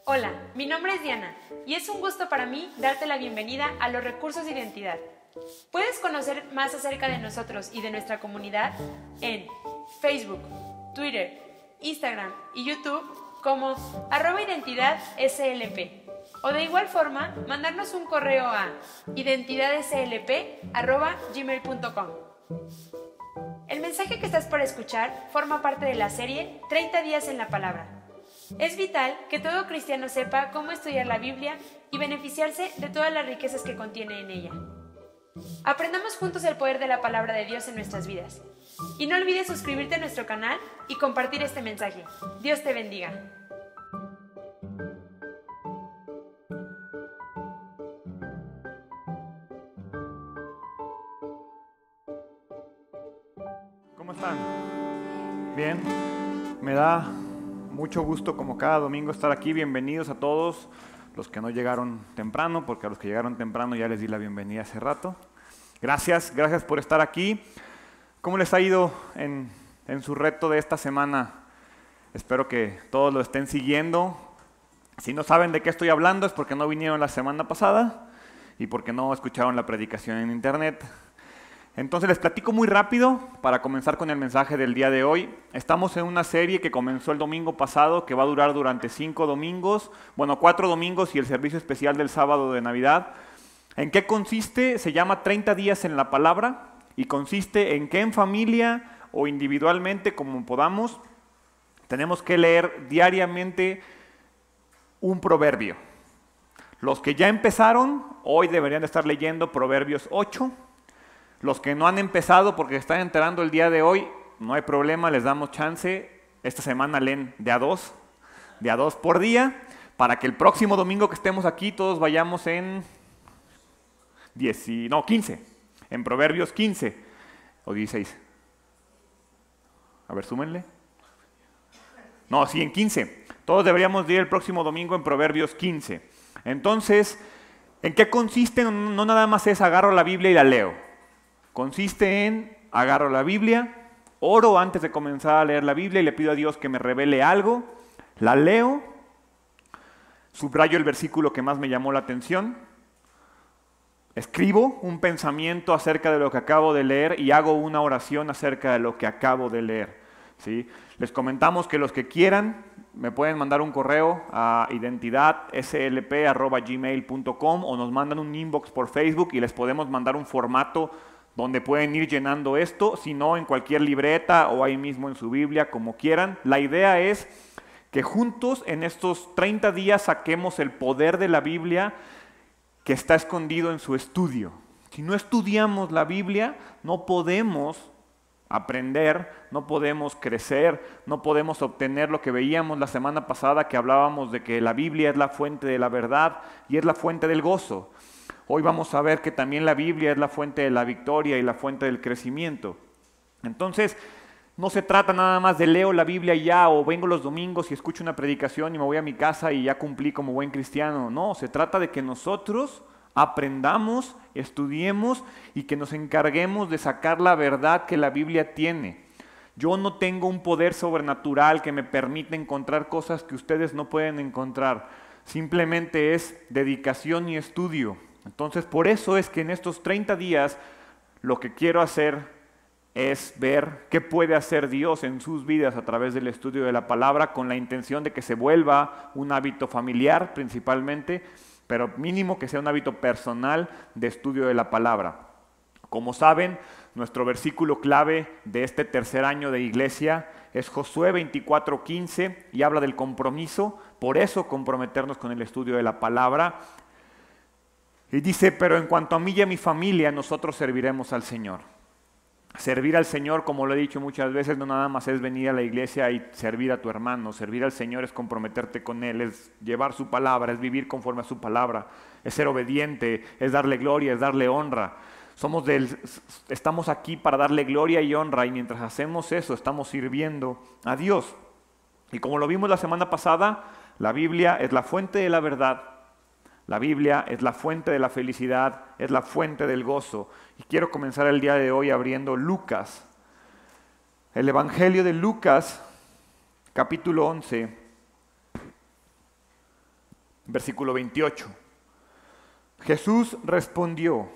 Hola, mi nombre es Diana y es un gusto para mí darte la bienvenida a los recursos de identidad. Puedes conocer más acerca de nosotros y de nuestra comunidad en Facebook, Twitter, Instagram y YouTube como @identidadslp. O de igual forma, mandarnos un correo a identidadslp@gmail.com. El mensaje que estás por escuchar forma parte de la serie 30 días en la palabra. Es vital que todo cristiano sepa cómo estudiar la Biblia y beneficiarse de todas las riquezas que contiene en ella. Aprendamos juntos el poder de la palabra de Dios en nuestras vidas. Y no olvides suscribirte a nuestro canal y compartir este mensaje. Dios te bendiga. ¿Cómo están? Bien, me da mucho gusto como cada domingo estar aquí. Bienvenidos a todos los que no llegaron temprano, porque a los que llegaron temprano ya les di la bienvenida hace rato. Gracias por estar aquí. ¿Cómo les ha ido en su reto de esta semana? Espero que todos lo estén siguiendo. Si no saben de qué estoy hablando es porque no vinieron la semana pasada y porque no escucharon la predicación en internet. Entonces les platico muy rápido para comenzar con el mensaje del día de hoy. Estamos en una serie que comenzó el domingo pasado, que va a durar durante 4 domingos y el servicio especial del sábado de Navidad. ¿En qué consiste? Se llama 30 días en la palabra y consiste en que en familia o individualmente, como podamos, tenemos que leer diariamente un proverbio. Los que ya empezaron, hoy deberían de estar leyendo Proverbios 8. Los que no han empezado porque están enterando el día de hoy, no hay problema, les damos chance. Esta semana leen de a dos por día, para que el próximo domingo que estemos aquí todos vayamos en 15, en Proverbios 15 o 16. A ver, súmenle. No, sí, en 15. Todos deberíamos ir el próximo domingo en Proverbios 15. Entonces, ¿en qué consiste? No nada más es agarro la Biblia y la leo. Consiste en, agarro la Biblia, oro antes de comenzar a leer la Biblia y le pido a Dios que me revele algo, la leo, subrayo el versículo que más me llamó la atención, escribo un pensamiento acerca de lo que acabo de leer y hago una oración acerca de lo que acabo de leer. ¿Sí? Les comentamos que los que quieran me pueden mandar un correo a identidadslp@gmail.com o nos mandan un inbox por Facebook y les podemos mandar un formato donde pueden ir llenando esto, si no en cualquier libreta o ahí mismo en su Biblia, como quieran. La idea es que juntos en estos 30 días saquemos el poder de la Biblia que está escondido en su estudio. Si no estudiamos la Biblia, no podemos aprender, no podemos crecer, no podemos obtener lo que veíamos la semana pasada, que hablábamos de que la Biblia es la fuente de la verdad y es la fuente del gozo. Hoy vamos a ver que también la Biblia es la fuente de la victoria y la fuente del crecimiento. Entonces, no se trata nada más de leo la Biblia y ya, o vengo los domingos y escucho una predicación y me voy a mi casa y ya cumplí como buen cristiano. No, se trata de que nosotros aprendamos, estudiemos y que nos encarguemos de sacar la verdad que la Biblia tiene. Yo no tengo un poder sobrenatural que me permita encontrar cosas que ustedes no pueden encontrar. Simplemente es dedicación y estudio. Entonces, por eso es que en estos 30 días lo que quiero hacer es ver qué puede hacer Dios en sus vidas a través del estudio de la palabra, con la intención de que se vuelva un hábito familiar principalmente, pero mínimo que sea un hábito personal de estudio de la palabra. Como saben, nuestro versículo clave de este tercer año de iglesia es Josué 24:15 y habla del compromiso, por eso comprometernos con el estudio de la palabra. Y dice, pero en cuanto a mí y a mi familia, nosotros serviremos al Señor. Servir al Señor, como lo he dicho muchas veces, no nada más es venir a la iglesia y servir a tu hermano. Servir al Señor es comprometerte con Él, es llevar su palabra, es vivir conforme a su palabra, es ser obediente, es darle gloria, es darle honra. Estamos aquí para darle gloria y honra, y mientras hacemos eso, estamos sirviendo a Dios. Y como lo vimos la semana pasada, la Biblia es la fuente de la verdad. La Biblia es la fuente de la felicidad, es la fuente del gozo. Y quiero comenzar el día de hoy abriendo Lucas. El Evangelio de Lucas, capítulo 11. Versículo 28. Jesús respondió: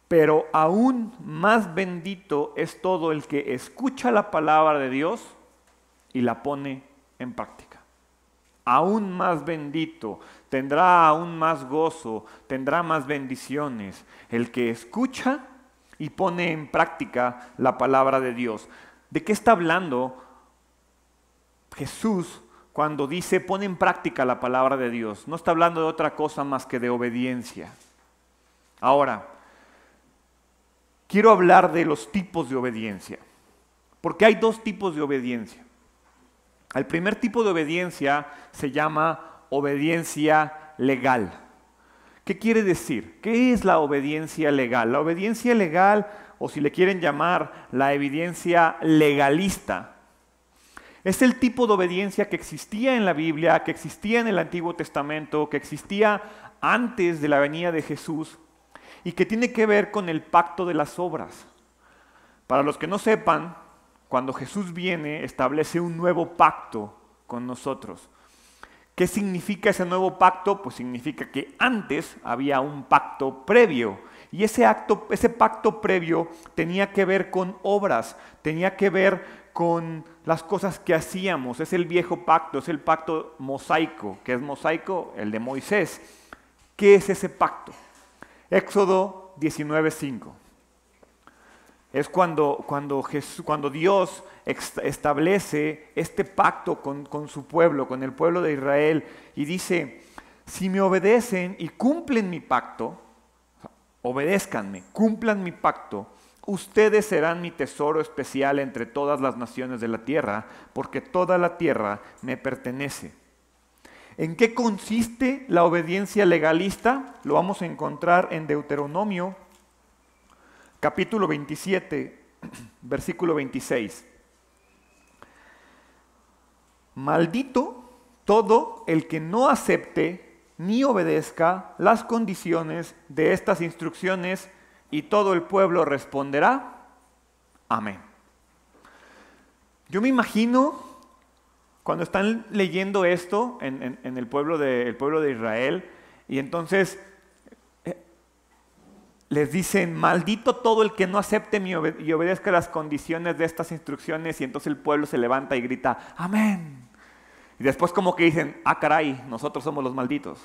pero aún más bendito es todo el que escucha la palabra de Dios y la pone en práctica. Aún más bendito, tendrá aún más gozo, tendrá más bendiciones el que escucha y pone en práctica la palabra de Dios. ¿De qué está hablando Jesús cuando dice pone en práctica la palabra de Dios? No está hablando de otra cosa más que de obediencia. Ahora, quiero hablar de los tipos de obediencia, porque hay dos tipos de obediencia. El primer tipo de obediencia se llama obediencia legal. ¿Qué quiere decir? ¿Qué es la obediencia legal? La obediencia legal, o si le quieren llamar la evidencia legalista, es el tipo de obediencia que existía en la Biblia, que existía en el Antiguo Testamento, que existía antes de la venida de Jesús y que tiene que ver con el pacto de las obras. Para los que no sepan, cuando Jesús viene, establece un nuevo pacto con nosotros. ¿Qué significa ese nuevo pacto? Pues significa que antes había un pacto previo. Y ese pacto previo tenía que ver con obras, tenía que ver con las cosas que hacíamos. Es el viejo pacto, es el pacto mosaico. ¿Qué es mosaico? El de Moisés. ¿Qué es ese pacto? Éxodo 19:5. Es cuando Dios establece este pacto con su pueblo, con el pueblo de Israel, y dice: si me obedecen y cumplen mi pacto, obedézcanme, cumplan mi pacto, ustedes serán mi tesoro especial entre todas las naciones de la tierra, porque toda la tierra me pertenece. ¿En qué consiste la obediencia legalista? Lo vamos a encontrar en Deuteronomio, capítulo 27, versículo 26. Maldito todo el que no acepte ni obedezca las condiciones de estas instrucciones, y todo el pueblo responderá: amén. Yo me imagino cuando están leyendo esto en el pueblo de Israel, y entonces les dicen: maldito todo el que no acepte y obedezca las condiciones de estas instrucciones, y entonces el pueblo se levanta y grita: amén. Y después como que dicen: ah, caray, nosotros somos los malditos,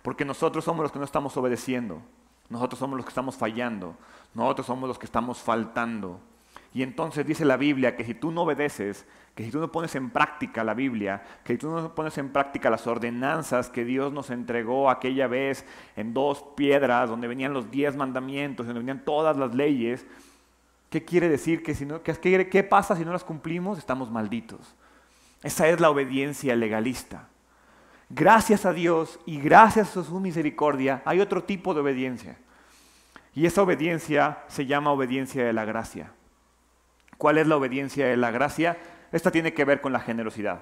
porque nosotros somos los que no estamos obedeciendo, nosotros somos los que estamos fallando, nosotros somos los que estamos faltando. Y entonces dice la Biblia que si tú no obedeces, que si tú no pones en práctica la Biblia, que si tú no pones en práctica las ordenanzas que Dios nos entregó aquella vez en 2 piedras, donde venían los 10 mandamientos, donde venían todas las leyes, ¿qué quiere decir? ¿Qué pasa si no las cumplimos? Estamos malditos. Esa es la obediencia legalista. Gracias a Dios y gracias a su misericordia hay otro tipo de obediencia. Y esa obediencia se llama obediencia de la gracia. ¿Cuál es la obediencia de la gracia? Esta tiene que ver con la generosidad,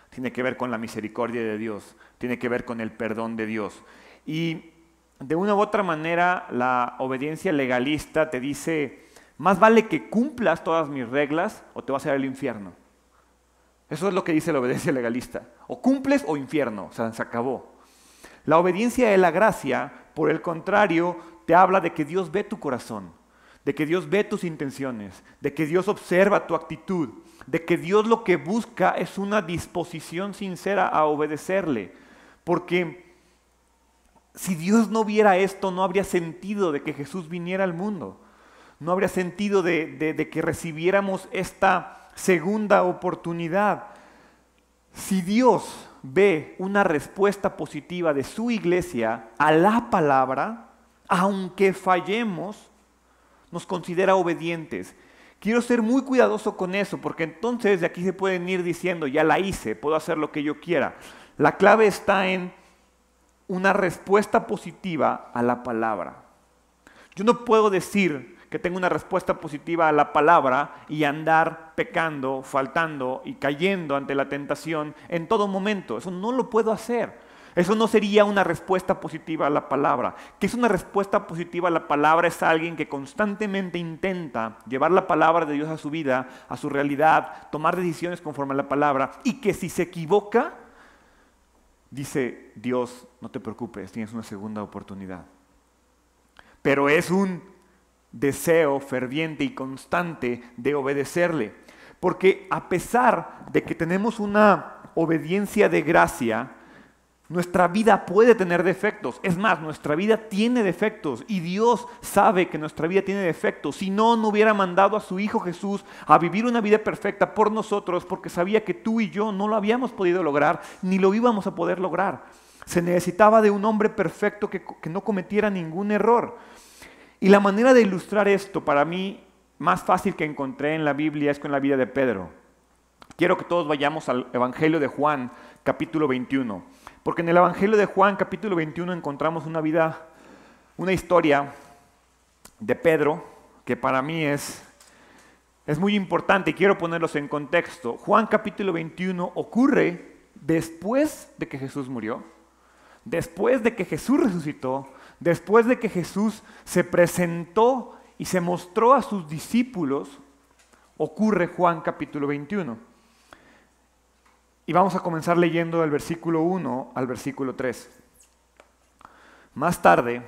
tiene que ver con la misericordia de Dios, tiene que ver con el perdón de Dios. Y de una u otra manera, la obediencia legalista te dice: más vale que cumplas todas mis reglas o te vas a ir al infierno. Eso es lo que dice la obediencia legalista. O cumples o infierno, o sea, se acabó. La obediencia de la gracia, por el contrario, te habla de que Dios ve tu corazón, de que Dios ve tus intenciones, de que Dios observa tu actitud, de que Dios lo que busca es una disposición sincera a obedecerle. Porque si Dios no viera esto, no habría sentido de que Jesús viniera al mundo. No habría sentido de que recibiéramos esta segunda oportunidad. Si Dios ve una respuesta positiva de su iglesia a la palabra, aunque fallemos, nos considera obedientes. Quiero ser muy cuidadoso con eso, porque entonces de aquí se pueden ir diciendo: ya la hice, puedo hacer lo que yo quiera. La clave está en una respuesta positiva a la palabra. Yo no puedo decir que tengo una respuesta positiva a la palabra y andar pecando, faltando y cayendo ante la tentación en todo momento. Eso no lo puedo hacer. Eso no sería una respuesta positiva a la palabra. ¿Qué es una respuesta positiva a la palabra? Es alguien que constantemente intenta llevar la palabra de Dios a su vida, a su realidad, tomar decisiones conforme a la palabra, y que si se equivoca, dice Dios, no te preocupes, tienes una segunda oportunidad. Pero es un deseo ferviente y constante de obedecerle. Porque a pesar de que tenemos una obediencia de gracia, nuestra vida puede tener defectos. Es más, nuestra vida tiene defectos y Dios sabe que nuestra vida tiene defectos. Si no, no hubiera mandado a su Hijo Jesús a vivir una vida perfecta por nosotros, porque sabía que tú y yo no lo habíamos podido lograr, ni lo íbamos a poder lograr. Se necesitaba de un hombre perfecto que no cometiera ningún error. Y la manera de ilustrar esto, para mí, más fácil que encontré en la Biblia es con la vida de Pedro. Quiero que todos vayamos al Evangelio de Juan, capítulo 21. Porque en el Evangelio de Juan, capítulo 21, encontramos una historia de Pedro que para mí es muy importante y quiero ponerlos en contexto. Juan, capítulo 21, ocurre después de que Jesús murió, después de que Jesús resucitó, después de que Jesús se presentó y se mostró a sus discípulos, ocurre Juan capítulo 21. Y vamos a comenzar leyendo del versículo 1 al versículo 3. Más tarde,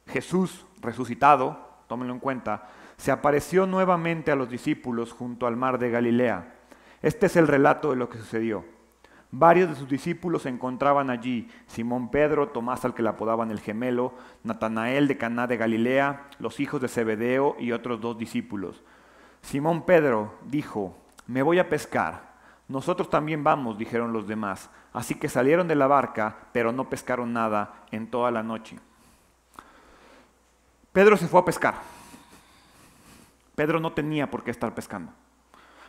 Jesús resucitado, tómenlo en cuenta, se apareció nuevamente a los discípulos junto al mar de Galilea. Este es el relato de lo que sucedió. Varios de sus discípulos se encontraban allí: Simón Pedro, Tomás al que le apodaban el gemelo, Natanael de Caná de Galilea, los hijos de Zebedeo y otros 2 discípulos. Simón Pedro dijo: me voy a pescar. Nosotros también vamos, dijeron los demás. Así que salieron de la barca, pero no pescaron nada en toda la noche. Pedro se fue a pescar. Pedro no tenía por qué estar pescando.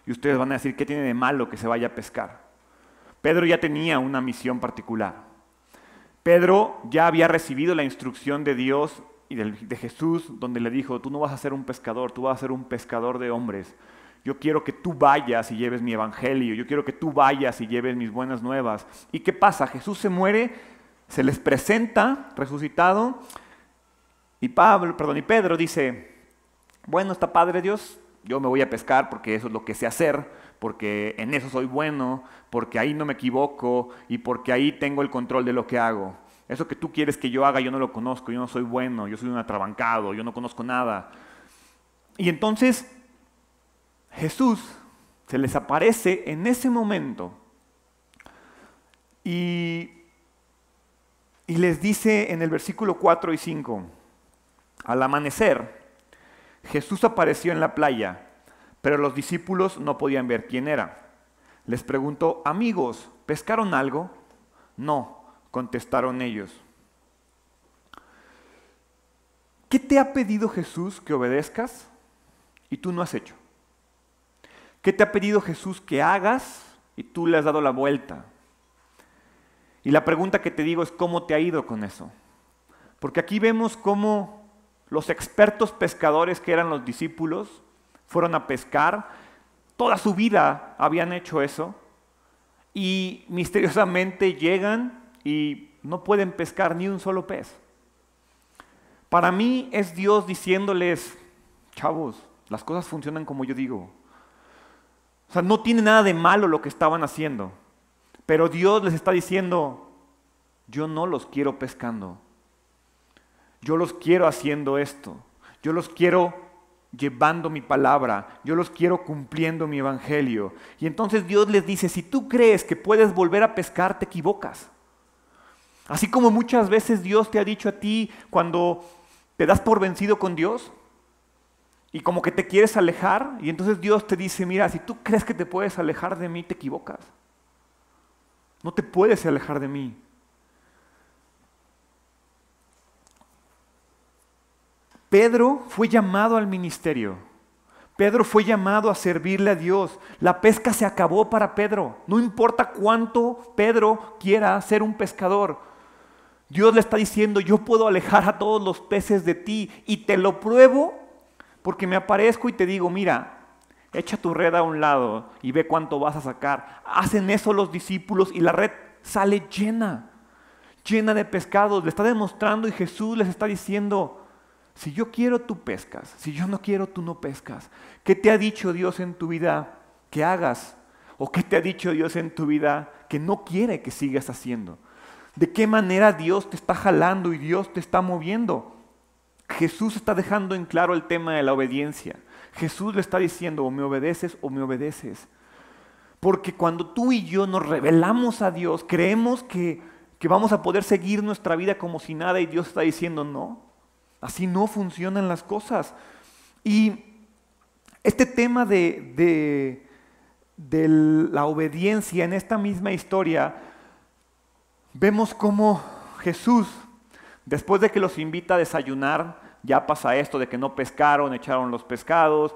Y ustedes van a decir, ¿qué tiene de malo que se vaya a pescar? Pedro ya tenía una misión particular. Pedro ya había recibido la instrucción de Dios y de Jesús, donde le dijo: tú no vas a ser un pescador, tú vas a ser un pescador de hombres. Yo quiero que tú vayas y lleves mi evangelio, yo quiero que tú vayas y lleves mis buenas nuevas. ¿Y qué pasa? Jesús se muere, se les presenta resucitado, y Pedro dice: bueno, está padre Dios, yo me voy a pescar porque eso es lo que sé hacer, porque en eso soy bueno, porque ahí no me equivoco y porque ahí tengo el control de lo que hago. Eso que tú quieres que yo haga, yo no lo conozco, yo no soy bueno, yo soy un atrabancado, yo no conozco nada. Y entonces Jesús se les aparece en ese momento y les dice en el versículo 4 y 5, al amanecer, Jesús apareció en la playa, pero los discípulos no podían ver quién era. Les preguntó: amigos, ¿pescaron algo? No, contestaron ellos. ¿Qué te ha pedido Jesús que obedezcas y tú no has hecho? ¿Qué te ha pedido Jesús que hagas y tú le has dado la vuelta? Y la pregunta que te digo es: ¿cómo te ha ido con eso? Porque aquí vemos cómo los expertos pescadores que eran los discípulos fueron a pescar, toda su vida habían hecho eso, y misteriosamente llegan y no pueden pescar ni un solo pez. Para mí es Dios diciéndoles: chavos, las cosas funcionan como yo digo. O sea, no tiene nada de malo lo que estaban haciendo, pero Dios les está diciendo: yo no los quiero pescando, yo los quiero haciendo esto, yo los quiero llevando mi palabra, yo los quiero cumpliendo mi evangelio. Y entonces Dios les dice: si tú crees que puedes volver a pescar, te equivocas. Así como muchas veces Dios te ha dicho a ti cuando te das por vencido con Dios y como que te quieres alejar, y entonces Dios te dice: mira, si tú crees que te puedes alejar de mí, te equivocas. No te puedes alejar de mí. Pedro fue llamado al ministerio. Pedro fue llamado a servirle a Dios. La pesca se acabó para Pedro. No importa cuánto Pedro quiera ser un pescador. Dios le está diciendo: yo puedo alejar a todos los peces de ti, y te lo pruebo porque me aparezco y te digo: mira, echa tu red a un lado y ve cuánto vas a sacar. Hacen eso los discípulos y la red sale llena de pescados. Le está demostrando, y Jesús les está diciendo: si yo quiero, tú pescas. Si yo no quiero, tú no pescas. ¿Qué te ha dicho Dios en tu vida que hagas? ¿O qué te ha dicho Dios en tu vida que no quiere que sigas haciendo? ¿De qué manera Dios te está jalando y Dios te está moviendo? Jesús está dejando en claro el tema de la obediencia. Jesús le está diciendo, o me obedeces o me obedeces. Porque cuando tú y yo nos revelamos a Dios, creemos que vamos a poder seguir nuestra vida como si nada, y Dios está diciendo, no, así no funcionan las cosas. Y este tema de la obediencia en esta misma historia, vemos cómo Jesús, después de que los invita a desayunar, ya pasa esto de que no pescaron, echaron los pescados.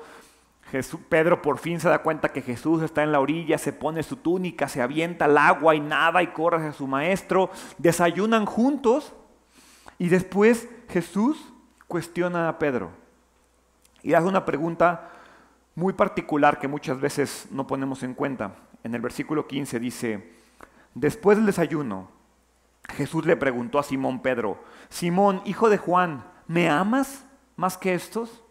Pedro por fin se da cuenta que Jesús está en la orilla, se pone su túnica, se avienta al agua y nada y corre hacia su maestro. Desayunan juntos y después Jesús cuestiona a Pedro y hace una pregunta muy particular que muchas veces no ponemos en cuenta. En el versículo 15 dice, después del desayuno, Jesús le preguntó a Simón Pedro, Simón, hijo de Juan, ¿me amas más que estos?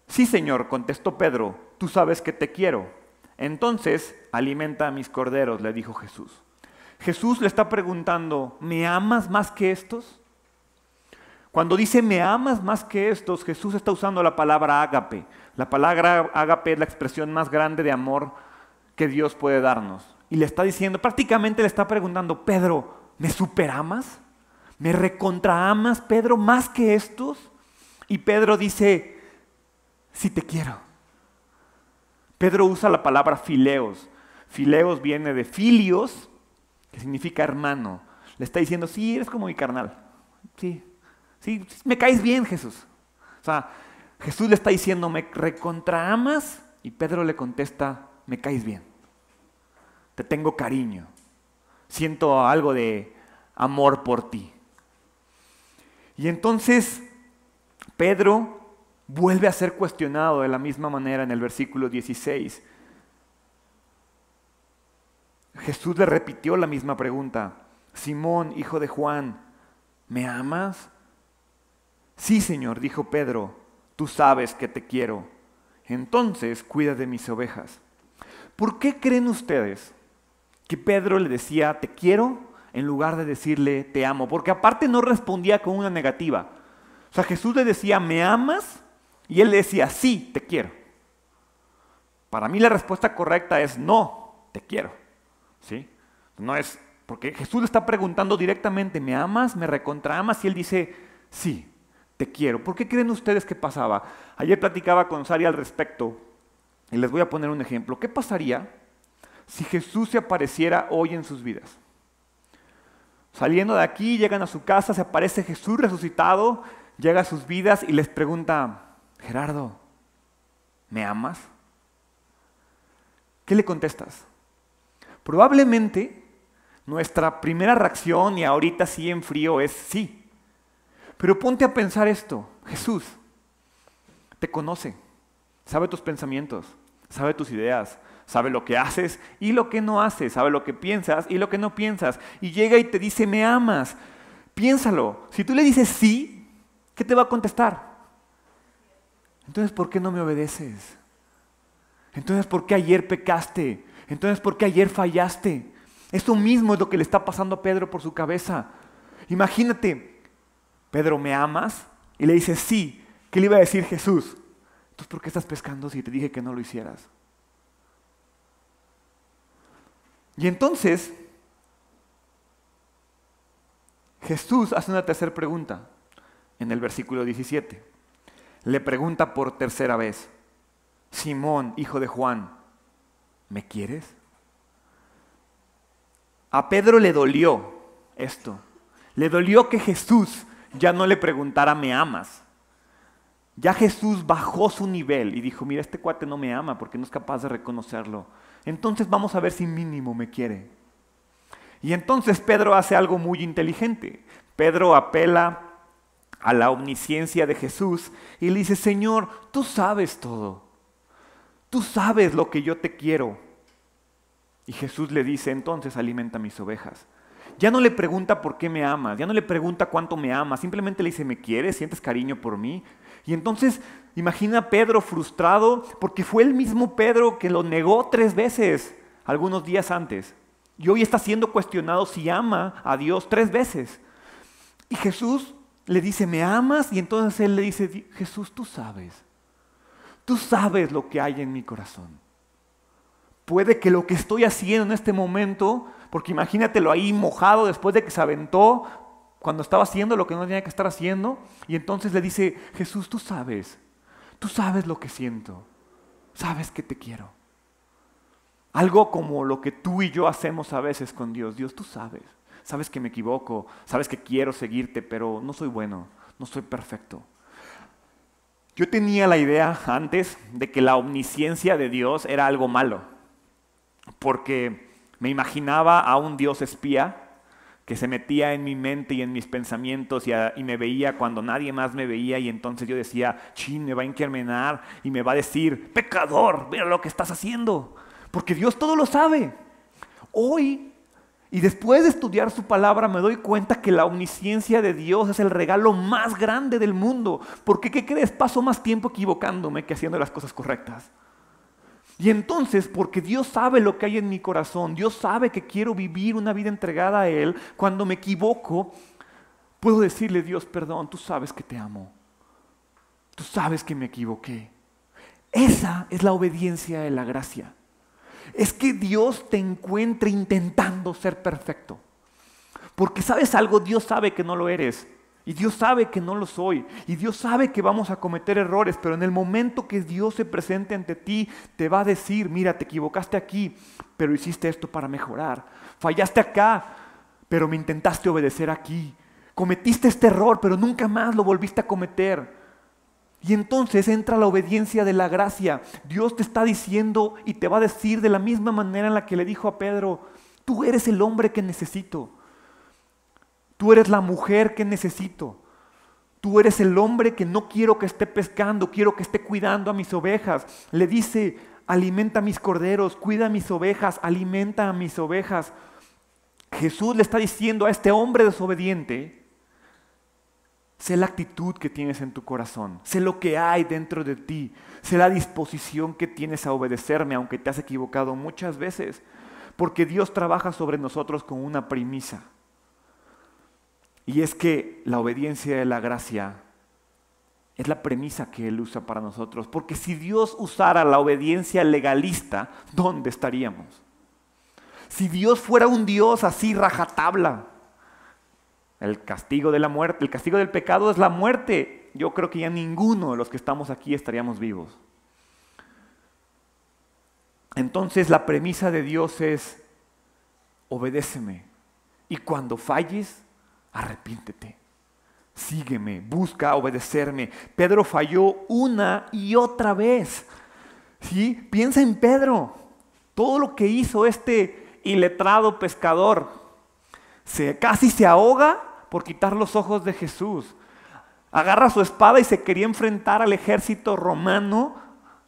Sí, Señor, contestó Pedro, tú sabes que te quiero. Entonces, alimenta a mis corderos, le dijo Jesús. Jesús le está preguntando, ¿me amas más que estos? Cuando dice me amas más que estos, Jesús está usando la palabra ágape. La palabra ágape es la expresión más grande de amor que Dios puede darnos. Y le está diciendo, prácticamente le está preguntando, Pedro, ¿me superamas? ¿Me recontraamas, Pedro, más que estos? Y Pedro dice, sí te quiero. Pedro usa la palabra fileos. Fileos viene de filios, que significa hermano. Le está diciendo, sí, eres como mi carnal. Sí, me caes bien, Jesús. O sea, Jesús le está diciendo, ¿me recontraamas? Y Pedro le contesta, me caes bien. Te tengo cariño. Siento algo de amor por ti. Y entonces Pedro vuelve a ser cuestionado de la misma manera en el versículo 16. Jesús le repitió la misma pregunta. Simón, hijo de Juan, ¿me amas? Sí, Señor, dijo Pedro, tú sabes que te quiero. Entonces cuida de mis ovejas. ¿Por qué creen ustedes que Pedro le decía te quiero en lugar de decirle te amo? Porque aparte no respondía con una negativa. O sea, Jesús le decía ¿me amas? Y él le decía, sí, te quiero. Para mí la respuesta correcta es no, te quiero. ¿Sí? No es, porque Jesús le está preguntando directamente, ¿me amas? ¿Me recontraamas? Y él dice, sí, te quiero. ¿Por qué creen ustedes que pasaba? Ayer platicaba con Sari al respecto y les voy a poner un ejemplo. ¿Qué pasaría si Jesús se apareciera hoy en sus vidas? Saliendo de aquí, llegan a su casa, se aparece Jesús resucitado, llega a sus vidas y les pregunta, Gerardo, ¿me amas? ¿Qué le contestas? Probablemente nuestra primera reacción, y ahorita sí en frío, es sí. Pero ponte a pensar esto, Jesús te conoce, sabe tus pensamientos, sabe tus ideas, sabe lo que haces y lo que no haces, sabe lo que piensas y lo que no piensas, y llega y te dice, ¿me amas? Piénsalo, si tú le dices sí, ¿qué te va a contestar? Entonces, ¿por qué no me obedeces? Entonces, ¿por qué ayer pecaste? Entonces, ¿por qué ayer fallaste? Eso mismo es lo que le está pasando a Pedro por su cabeza. Imagínate, Pedro, ¿me amas? Y le dice, sí. ¿Qué le iba a decir Jesús? Entonces, ¿por qué estás pescando si te dije que no lo hicieras? Y entonces, Jesús hace una tercera pregunta en el versículo 17. Le pregunta por tercera vez, Simón, hijo de Juan, ¿me quieres? A Pedro le dolió esto. Le dolió que Jesús ya no le preguntara, ¿me amas? Ya Jesús bajó su nivel y dijo, mira, este cuate no me ama porque no es capaz de reconocerlo. Entonces vamos a ver si mínimo me quiere. Y entonces Pedro hace algo muy inteligente. Pedro apela a la omnisciencia de Jesús y le dice, Señor, tú sabes todo. Tú sabes lo que yo te quiero. Y Jesús le dice, entonces alimenta mis ovejas. Ya no le pregunta por qué me amas, ya no le pregunta cuánto me amas, simplemente le dice, ¿me quieres? ¿Sientes cariño por mí? Y entonces imagina a Pedro frustrado porque fue el mismo Pedro que lo negó 3 veces algunos días antes. Y hoy está siendo cuestionado si ama a Dios 3 veces. Y Jesús le dice, ¿me amas? Y entonces él le dice, Jesús, tú sabes lo que hay en mi corazón. Puede que lo que estoy haciendo en este momento, porque imagínatelo ahí mojado después de que se aventó, cuando estaba haciendo lo que no tenía que estar haciendo, y entonces le dice, Jesús, tú sabes lo que siento, sabes que te quiero. Algo como lo que tú y yo hacemos a veces con Dios. Dios, tú sabes que me equivoco, sabes que quiero seguirte, pero no soy bueno, no soy perfecto. Yo tenía la idea antes de que la omnisciencia de Dios era algo malo, porque me imaginaba a un Dios espía que se metía en mi mente y en mis pensamientos y me veía cuando nadie más me veía, y entonces yo decía, me va a incriminar y me va a decir, pecador, mira lo que estás haciendo, porque Dios todo lo sabe. Hoy, y después de estudiar su palabra, me doy cuenta que la omnisciencia de Dios es el regalo más grande del mundo, porque ¿qué crees? Paso más tiempo equivocándome que haciendo las cosas correctas. Y entonces, porque Dios sabe lo que hay en mi corazón, Dios sabe que quiero vivir una vida entregada a Él, cuando me equivoco, puedo decirle, Dios, perdón, tú sabes que te amo. Tú sabes que me equivoqué. Esa es la obediencia de la gracia. Es que Dios te encuentre intentando ser perfecto. Porque ¿sabes algo? Dios sabe que no lo eres. Y Dios sabe que no lo soy. Y Dios sabe que vamos a cometer errores. Pero en el momento que Dios se presente ante ti, te va a decir, mira, te equivocaste aquí, pero hiciste esto para mejorar. Fallaste acá, pero me intentaste obedecer aquí. Cometiste este error, pero nunca más lo volviste a cometer. Y entonces entra la obediencia de la gracia. Dios te está diciendo y te va a decir de la misma manera en la que le dijo a Pedro, tú eres el hombre que necesito. Tú eres la mujer que necesito. Tú eres el hombre que no quiero que esté pescando, quiero que esté cuidando a mis ovejas. Le dice, alimenta a mis corderos, cuida a mis ovejas, alimenta a mis ovejas. Jesús le está diciendo a este hombre desobediente, sé la actitud que tienes en tu corazón, sé lo que hay dentro de ti, sé la disposición que tienes a obedecerme, aunque te has equivocado muchas veces, porque Dios trabaja sobre nosotros con una premisa. Y es que la obediencia de la gracia es la premisa que Él usa para nosotros. Porque si Dios usara la obediencia legalista, ¿dónde estaríamos? Si Dios fuera un Dios así rajatabla, el castigo de la muerte, el castigo del pecado es la muerte, yo creo que ya ninguno de los que estamos aquí estaríamos vivos. Entonces la premisa de Dios es, obedéceme. Y cuando falles, arrepiéntete, sígueme, busca obedecerme. Pedro falló una y otra vez. ¿Sí? Piensa en Pedro, todo lo que hizo este iletrado pescador. Casi se ahoga por quitar los ojos de Jesús. Agarra su espada y se quería enfrentar al ejército romano,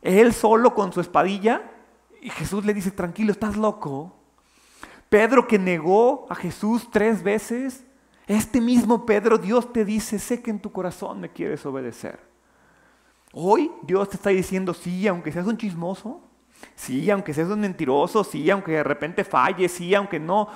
él solo con su espadilla. Y Jesús le dice, tranquilo, ¿estás loco? Pedro, que negó a Jesús 3 veces. Este mismo Pedro, Dios te dice, sé que en tu corazón me quieres obedecer. Hoy Dios te está diciendo, sí, aunque seas un chismoso, sí, aunque seas un mentiroso, sí, aunque de repente falles, sí, aunque no,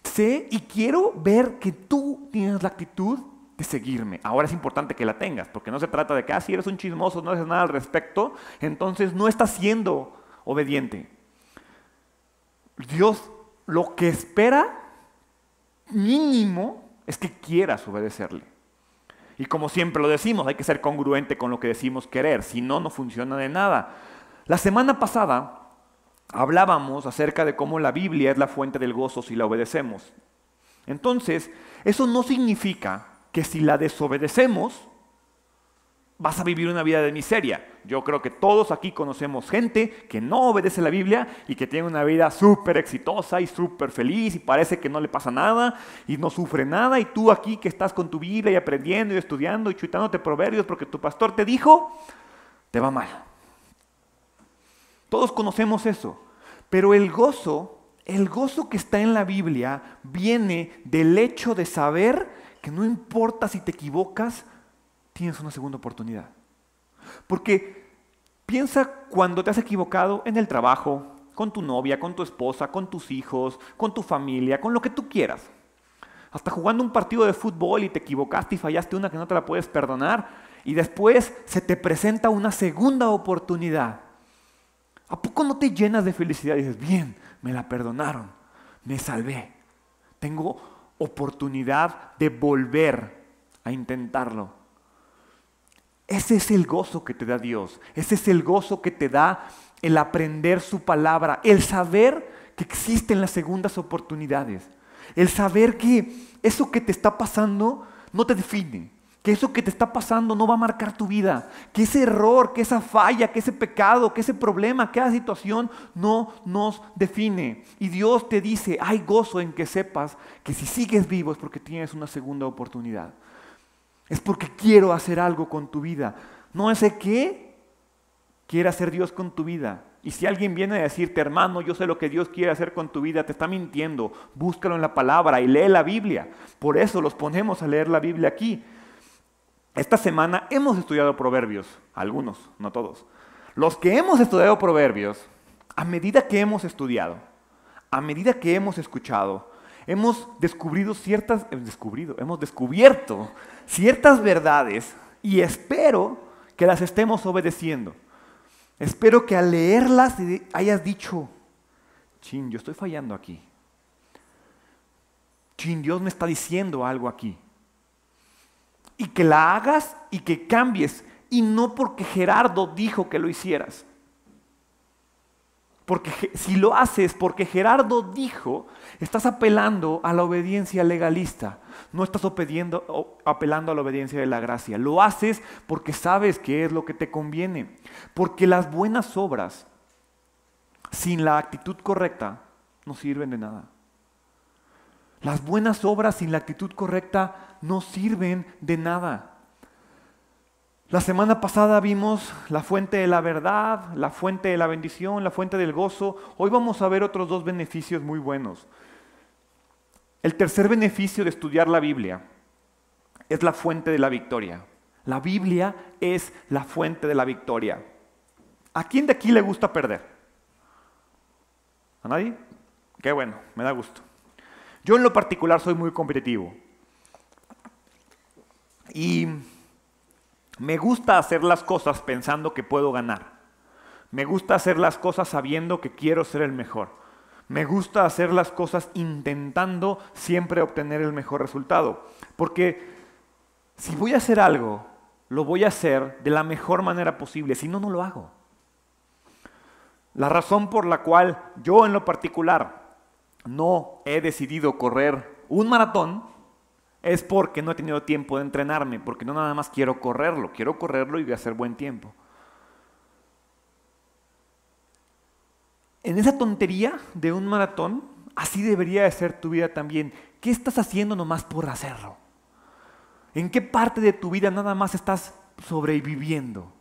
sé y quiero ver que tú tienes la actitud de seguirme. Ahora es importante que la tengas, porque no se trata de que, si eres un chismoso, no haces nada al respecto, entonces no estás siendo obediente. Dios lo que espera mínimo es que quieras obedecerle. Y como siempre lo decimos, hay que ser congruente con lo que decimos querer, si no, no funciona de nada. La semana pasada hablábamos acerca de cómo la Biblia es la fuente del gozo si la obedecemos. Entonces, eso no significa que si la desobedecemos, vas a vivir una vida de miseria. Yo creo que todos aquí conocemos gente que no obedece la Biblia y que tiene una vida súper exitosa y súper feliz y parece que no le pasa nada y no sufre nada, y tú aquí que estás con tu Biblia y aprendiendo y estudiando y chutándote proverbios porque tu pastor te dijo, te va mal. Todos conocemos eso, pero el gozo que está en la Biblia viene del hecho de saber que no importa si te equivocas, tienes una segunda oportunidad. Porque piensa cuando te has equivocado en el trabajo, con tu novia, con tu esposa, con tus hijos, con tu familia, con lo que tú quieras. Hasta jugando un partido de fútbol y te equivocaste y fallaste una que no te la puedes perdonar y después se te presenta una segunda oportunidad. ¿A poco no te llenas de felicidad y dices, bien, me la perdonaron, me salvé, tengo oportunidad de volver a intentarlo? Ese es el gozo que te da Dios, ese es el gozo que te da el aprender su palabra, el saber que existen las segundas oportunidades, el saber que eso que te está pasando no te define, que eso que te está pasando no va a marcar tu vida, que ese error, que esa falla, que ese pecado, que ese problema, que esa situación no nos define. Y Dios te dice, hay gozo en que sepas que si sigues vivo es porque tienes una segunda oportunidad. Es porque quiero hacer algo con tu vida. No sé qué quiere hacer Dios con tu vida. Y si alguien viene a decirte, hermano, yo sé lo que Dios quiere hacer con tu vida, te está mintiendo. Búscalo en la palabra y lee la Biblia. Por eso los ponemos a leer la Biblia aquí. Esta semana hemos estudiado Proverbios, algunos, no todos. Los que hemos estudiado Proverbios, a medida que hemos estudiado, a medida que hemos escuchado, hemos descubierto ciertas verdades y espero que las estemos obedeciendo. Espero que al leerlas hayas dicho, chin, yo estoy fallando aquí. Chin, Dios me está diciendo algo aquí. Y que la hagas y que cambies. Y no porque Gerardo dijo que lo hicieras. Porque si lo haces porque Gerardo dijo, estás apelando a la obediencia legalista. No estás apelando a la obediencia de la gracia. Lo haces porque sabes que es lo que te conviene. Porque las buenas obras, sin la actitud correcta, no sirven de nada. Las buenas obras sin la actitud correcta no sirven de nada. La semana pasada vimos la fuente de la verdad, la fuente de la bendición, la fuente del gozo. Hoy vamos a ver otros dos beneficios muy buenos. El tercer beneficio de estudiar la Biblia es la fuente de la victoria. La Biblia es la fuente de la victoria. ¿A quién de aquí le gusta perder? ¿A nadie? Qué bueno, me da gusto. Yo en lo particular soy muy competitivo. Y me gusta hacer las cosas pensando que puedo ganar. Me gusta hacer las cosas sabiendo que quiero ser el mejor. Me gusta hacer las cosas intentando siempre obtener el mejor resultado. Porque si voy a hacer algo, lo voy a hacer de la mejor manera posible. Si no, no lo hago. La razón por la cual yo en lo particular no he decidido correr un maratón es porque no he tenido tiempo de entrenarme, porque no nada más quiero correrlo y voy a hacer buen tiempo. En esa tontería de un maratón, así debería de ser tu vida también. ¿Qué estás haciendo nomás por hacerlo? ¿En qué parte de tu vida nada más estás sobreviviendo?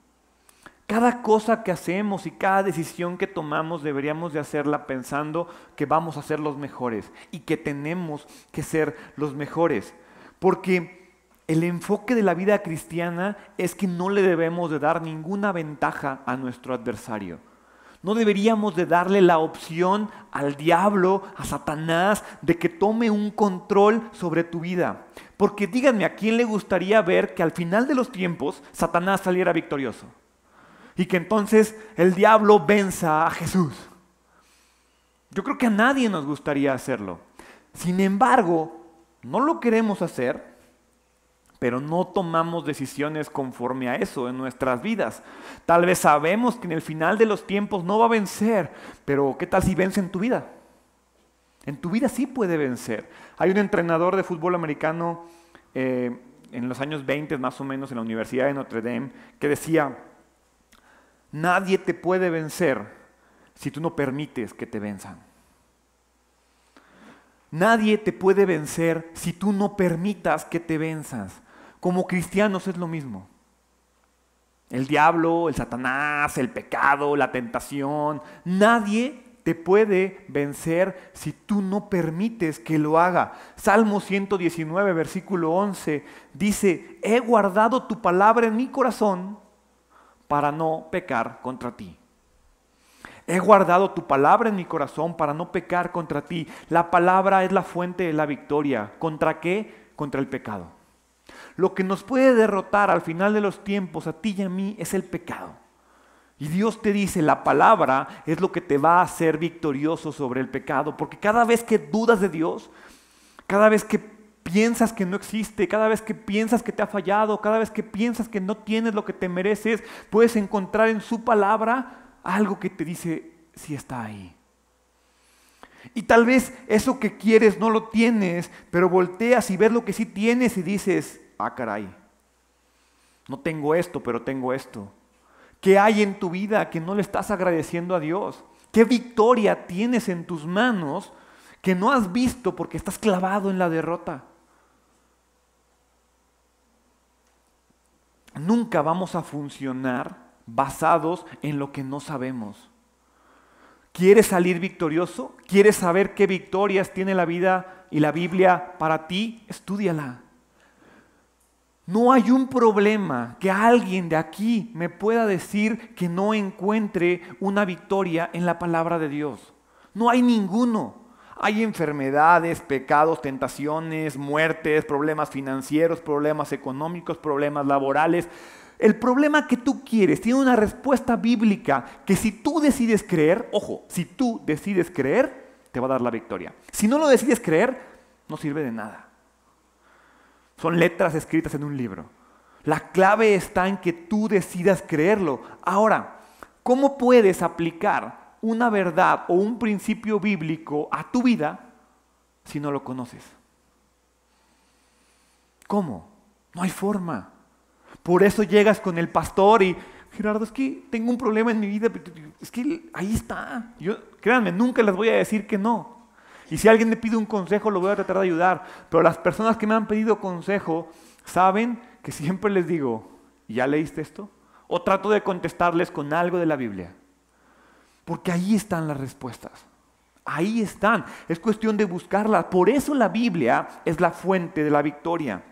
Cada cosa que hacemos y cada decisión que tomamos deberíamos de hacerla pensando que vamos a ser los mejores y que tenemos que ser los mejores. Porque el enfoque de la vida cristiana es que no le debemos de dar ninguna ventaja a nuestro adversario. No deberíamos de darle la opción al diablo, a Satanás, de que tome un control sobre tu vida. Porque díganme, ¿a quién le gustaría ver que al final de los tiempos Satanás saliera victorioso? Y que entonces el diablo venza a Jesús. Yo creo que a nadie nos gustaría hacerlo. Sin embargo, no lo queremos hacer, pero no tomamos decisiones conforme a eso en nuestras vidas. Tal vez sabemos que en el final de los tiempos no va a vencer, pero ¿qué tal si vence en tu vida? En tu vida sí puede vencer. Hay un entrenador de fútbol americano en los años 20 más o menos en la Universidad de Notre Dame que decía: nadie te puede vencer si tú no permites que te venzan. Nadie te puede vencer si tú no permitas que te venzas. Como cristianos es lo mismo. El diablo, el Satanás, el pecado, la tentación, nadie te puede vencer si tú no permites que lo haga. Salmo 119, versículo 11, dice: he guardado tu palabra en mi corazón para no pecar contra ti. He guardado tu palabra en mi corazón para no pecar contra ti. La palabra es la fuente de la victoria. ¿Contra qué? Contra el pecado. Lo que nos puede derrotar al final de los tiempos, a ti y a mí, es el pecado. Y Dios te dice, la palabra es lo que te va a hacer victorioso sobre el pecado. Porque cada vez que dudas de Dios, cada vez que piensas que no existe, cada vez que piensas que te ha fallado, cada vez que piensas que no tienes lo que te mereces, puedes encontrar en su palabra algo que te dice, sí está ahí. Y tal vez eso que quieres no lo tienes, pero volteas y ves lo que sí tienes y dices, ah caray, no tengo esto, pero tengo esto. ¿Qué hay en tu vida que no le estás agradeciendo a Dios? ¿Qué victoria tienes en tus manos que no has visto porque estás clavado en la derrota? Nunca vamos a funcionar basados en lo que no sabemos. ¿Quieres salir victorioso? ¿Quieres saber qué victorias tiene la vida y la Biblia para ti? Estúdiala. No hay un problema que alguien de aquí me pueda decir que no encuentre una victoria en la palabra de Dios. No hay ninguno. Hay enfermedades, pecados, tentaciones, muertes, problemas financieros, problemas económicos, problemas laborales. El problema que tú quieres tiene una respuesta bíblica que si tú decides creer, ojo, si tú decides creer, te va a dar la victoria. Si no lo decides creer, no sirve de nada. Son letras escritas en un libro. La clave está en que tú decidas creerlo. Ahora, ¿cómo puedes aplicar una verdad o un principio bíblico a tu vida si no lo conoces? ¿Cómo? No hay forma. Por eso llegas con el pastor y, Gerardo, es que tengo un problema en mi vida, es que ahí está. Créanme, nunca les voy a decir que no. Y si alguien me pide un consejo, lo voy a tratar de ayudar. Pero las personas que me han pedido consejo saben que siempre les digo, ¿ya leíste esto? O trato de contestarles con algo de la Biblia. Porque ahí están las respuestas. Ahí están. Es cuestión de buscarlas. Por eso la Biblia es la fuente de la victoria.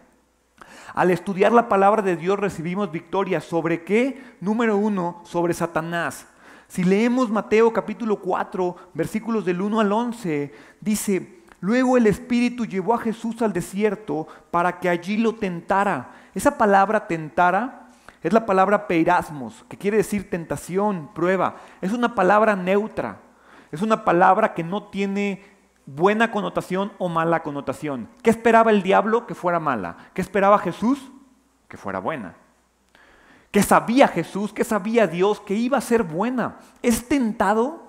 Al estudiar la palabra de Dios recibimos victoria. ¿Sobre qué? Número 1, sobre Satanás. Si leemos Mateo capítulo 4, versículos del 1 al 11, dice, luego el Espíritu llevó a Jesús al desierto para que allí lo tentara. Esa palabra tentara es la palabra peirasmos, que quiere decir tentación, prueba. Es una palabra neutra. Es una palabra que no tiene buena connotación o mala connotación. ¿Qué esperaba el diablo? Que fuera mala. ¿Qué esperaba Jesús? Que fuera buena. ¿Qué sabía Jesús? ¿Qué sabía Dios? Que iba a ser buena. Es tentado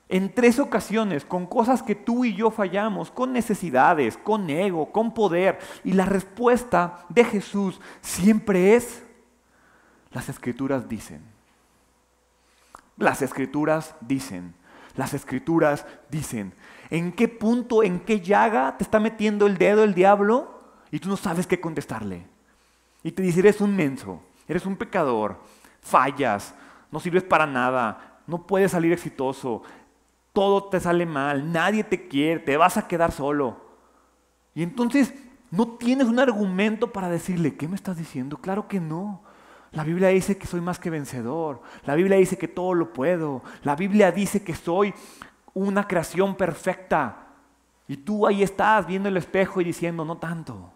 en 3 ocasiones con cosas que tú y yo fallamos, con necesidades, con ego, con poder. Y la respuesta de Jesús siempre es, las Escrituras dicen. Las Escrituras dicen. Las Escrituras dicen. ¿En qué punto, en qué llaga te está metiendo el dedo el diablo? Y tú no sabes qué contestarle. Y te dice, eres un menso, eres un pecador, fallas, no sirves para nada, no puedes salir exitoso, todo te sale mal, nadie te quiere, te vas a quedar solo. Y entonces no tienes un argumento para decirle, ¿qué me estás diciendo? Claro que no. La Biblia dice que soy más que vencedor. La Biblia dice que todo lo puedo. La Biblia dice que soy una creación perfecta. Y tú ahí estás viendo el espejo y diciendo, no tanto.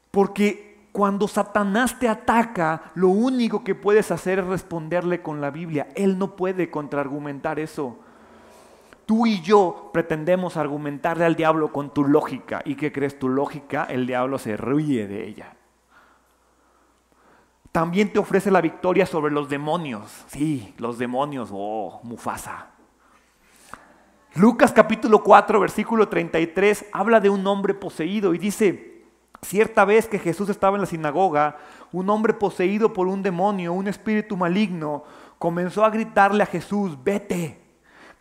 Porque cuando Satanás te ataca, lo único que puedes hacer es responderle con la Biblia. Él no puede contraargumentar eso. Tú y yo pretendemos argumentarle al diablo con tu lógica. ¿Y qué crees? Tu lógica, el diablo se ríe de ella. También te ofrece la victoria sobre los demonios. Sí, los demonios. Oh, Mufasa. Lucas capítulo 4, versículo 33, habla de un hombre poseído y dice, cierta vez que Jesús estaba en la sinagoga, un hombre poseído por un demonio, un espíritu maligno, comenzó a gritarle a Jesús, vete,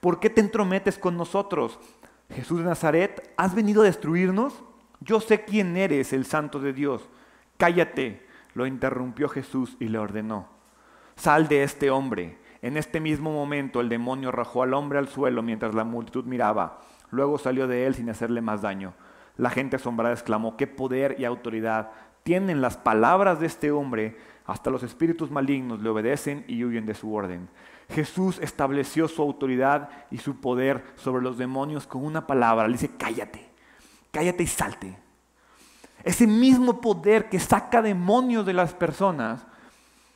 ¿por qué te entrometes con nosotros? Jesús de Nazaret, ¿has venido a destruirnos? Yo sé quién eres, el Santo de Dios. Cállate. Lo interrumpió Jesús y le ordenó, sal de este hombre. En este mismo momento el demonio arrojó al hombre al suelo mientras la multitud miraba. Luego salió de él sin hacerle más daño. La gente asombrada exclamó, ¿qué poder y autoridad tienen las palabras de este hombre? Hasta los espíritus malignos le obedecen y huyen de su orden. Jesús estableció su autoridad y su poder sobre los demonios con una palabra. Le dice, cállate, cállate y salte. Ese mismo poder que saca demonios de las personas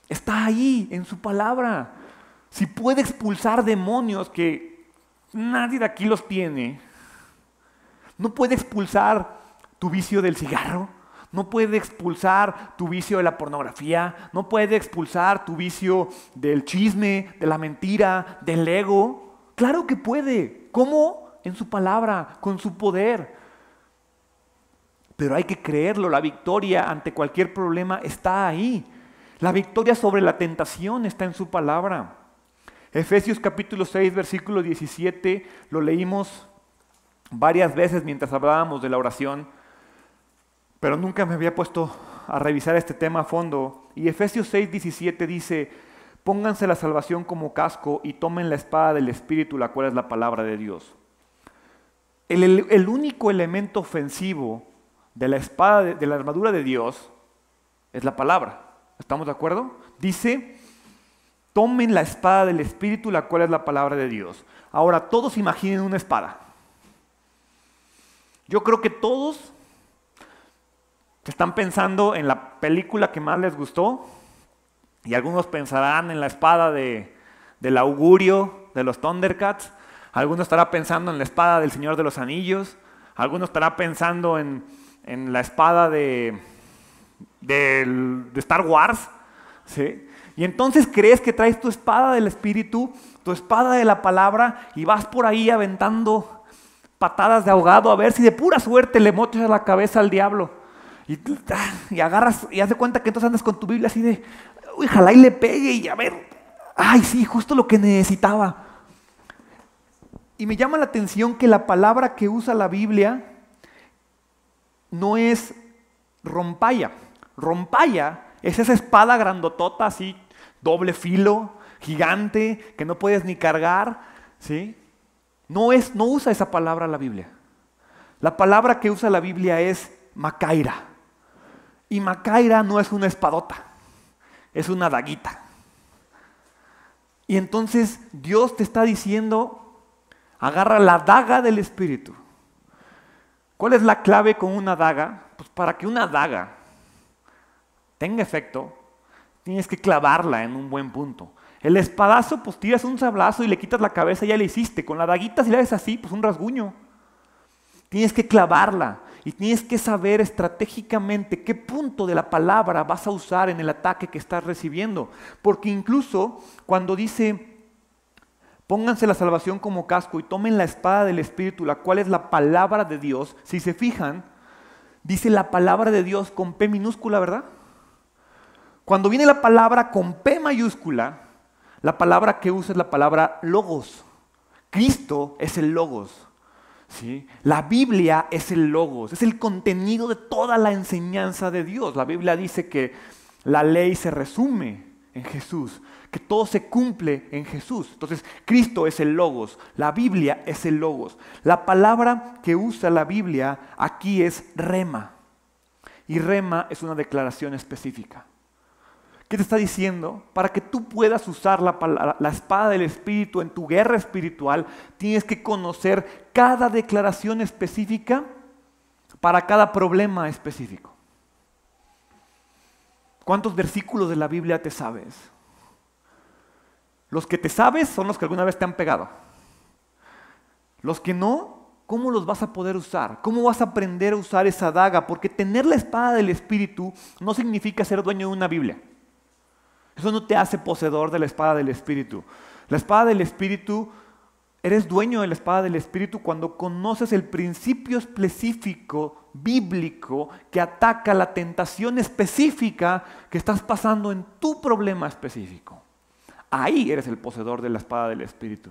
está ahí en su palabra. Si puede expulsar demonios que nadie de aquí los tiene, no puede expulsar tu vicio del cigarro, no puede expulsar tu vicio de la pornografía, no puede expulsar tu vicio del chisme, de la mentira, del ego. Claro que puede. ¿Cómo? En su palabra, con su poder. Pero hay que creerlo, la victoria ante cualquier problema está ahí. La victoria sobre la tentación está en su palabra. Efesios capítulo 6, versículo 17, lo leímos varias veces mientras hablábamos de la oración, pero nunca me había puesto a revisar este tema a fondo. Y Efesios 6, 17 dice, pónganse la salvación como casco y tomen la espada del Espíritu, la cual es la palabra de Dios. El único elemento ofensivo de la espada, de la armadura de Dios, es la palabra. ¿Estamos de acuerdo? Dice, tomen la espada del Espíritu, la cual es la palabra de Dios. Ahora, todos imaginen una espada. Yo creo que todos están pensando en la película que más les gustó, y algunos pensarán en la espada del augurio de los Thundercats, algunos estarán pensando en la espada del Señor de los Anillos, algunos estarán pensando en la espada de Star Wars, ¿sí? Y entonces crees que traes tu espada del Espíritu, tu espada de la palabra, y vas por ahí aventando patadas de ahogado a ver si de pura suerte le mochas la cabeza al diablo. Y agarras y haz de cuenta que entonces andas con tu Biblia así de, uy, ojalá y le pegue y a ver, ay sí, justo lo que necesitaba. Y me llama la atención que la palabra que usa la Biblia no es rompaya. Rompaya es esa espada grandotota así, doble filo, gigante, que no puedes ni cargar, ¿sí? No usa esa palabra la Biblia. La palabra que usa la Biblia es macaira. Y macaira no es una espadota, es una daguita. Y entonces Dios te está diciendo, agarra la daga del Espíritu. ¿Cuál es la clave con una daga? Pues para que una daga tenga efecto, tienes que clavarla en un buen punto. El espadazo, pues tiras un sablazo y le quitas la cabeza y ya le hiciste. Con la daguita, si la haces así, pues un rasguño. Tienes que clavarla y tienes que saber estratégicamente qué punto de la palabra vas a usar en el ataque que estás recibiendo. Porque incluso cuando dice, pónganse la salvación como casco y tomen la espada del Espíritu, la cual es la palabra de Dios, si se fijan, dice la palabra de Dios con P minúscula, ¿verdad? Cuando viene la palabra con P mayúscula, la palabra que usa es la palabra logos. Cristo es el logos. ¿Sí? La Biblia es el logos, es el contenido de toda la enseñanza de Dios. La Biblia dice que la ley se resume en Jesús, que todo se cumple en Jesús. Entonces, Cristo es el logos, la Biblia es el logos. La palabra que usa la Biblia aquí es rema. Y rema es una declaración específica. ¿Qué te está diciendo? Para que tú puedas usar la espada del Espíritu en tu guerra espiritual, tienes que conocer cada declaración específica para cada problema específico. ¿Cuántos versículos de la Biblia te sabes? Los que te sabes son los que alguna vez te han pegado. Los que no, ¿cómo los vas a poder usar? ¿Cómo vas a aprender a usar esa daga? Porque tener la espada del Espíritu no significa ser dueño de una Biblia. Eso no te hace poseedor de la espada del Espíritu. La espada del Espíritu, eres dueño de la espada del Espíritu cuando conoces el principio específico, bíblico, que ataca la tentación específica que estás pasando en tu problema específico. Ahí eres el poseedor de la espada del Espíritu.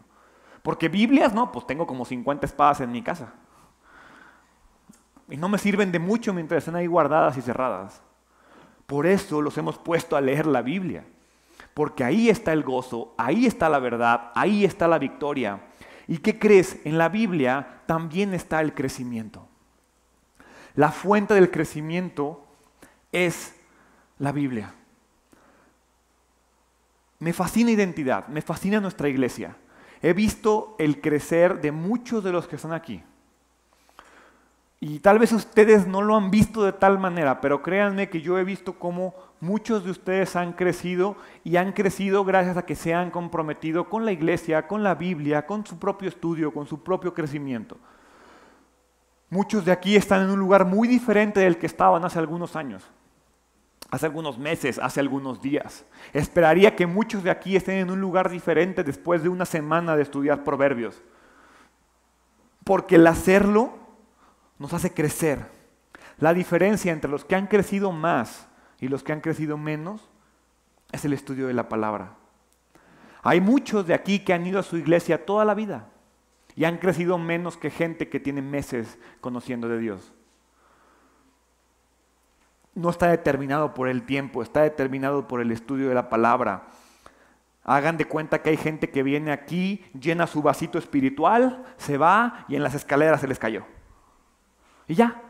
Porque Biblias, no, pues tengo como 50 espadas en mi casa. Y no me sirven de mucho mientras están ahí guardadas y cerradas. Por eso los hemos puesto a leer la Biblia, porque ahí está el gozo, ahí está la verdad, ahí está la victoria. ¿Y qué crees? En la Biblia también está el crecimiento. La fuente del crecimiento es la Biblia. me fascina Identidad, me fascina nuestra iglesia. He visto el crecer de muchos de los que están aquí. Y tal vez ustedes no lo han visto de tal manera, pero créanme que yo he visto cómo muchos de ustedes han crecido y han crecido gracias a que se han comprometido con la iglesia, con la Biblia, con su propio estudio, con su propio crecimiento. Muchos de aquí están en un lugar muy diferente del que estaban hace algunos años, hace algunos meses, hace algunos días. Esperaría que muchos de aquí estén en un lugar diferente después de una semana de estudiar Proverbios. Porque el hacerlo nos hace crecer. La diferencia entre los que han crecido más y los que han crecido menos es el estudio de la palabra. Hay muchos de aquí que han ido a su iglesia toda la vida y han crecido menos que gente que tiene meses conociendo de Dios. No está determinado por el tiempo, está determinado por el estudio de la palabra. Hagan de cuenta que hay gente que viene aquí, llena su vasito espiritual, se va y en las escaleras se les cayó. Y ya,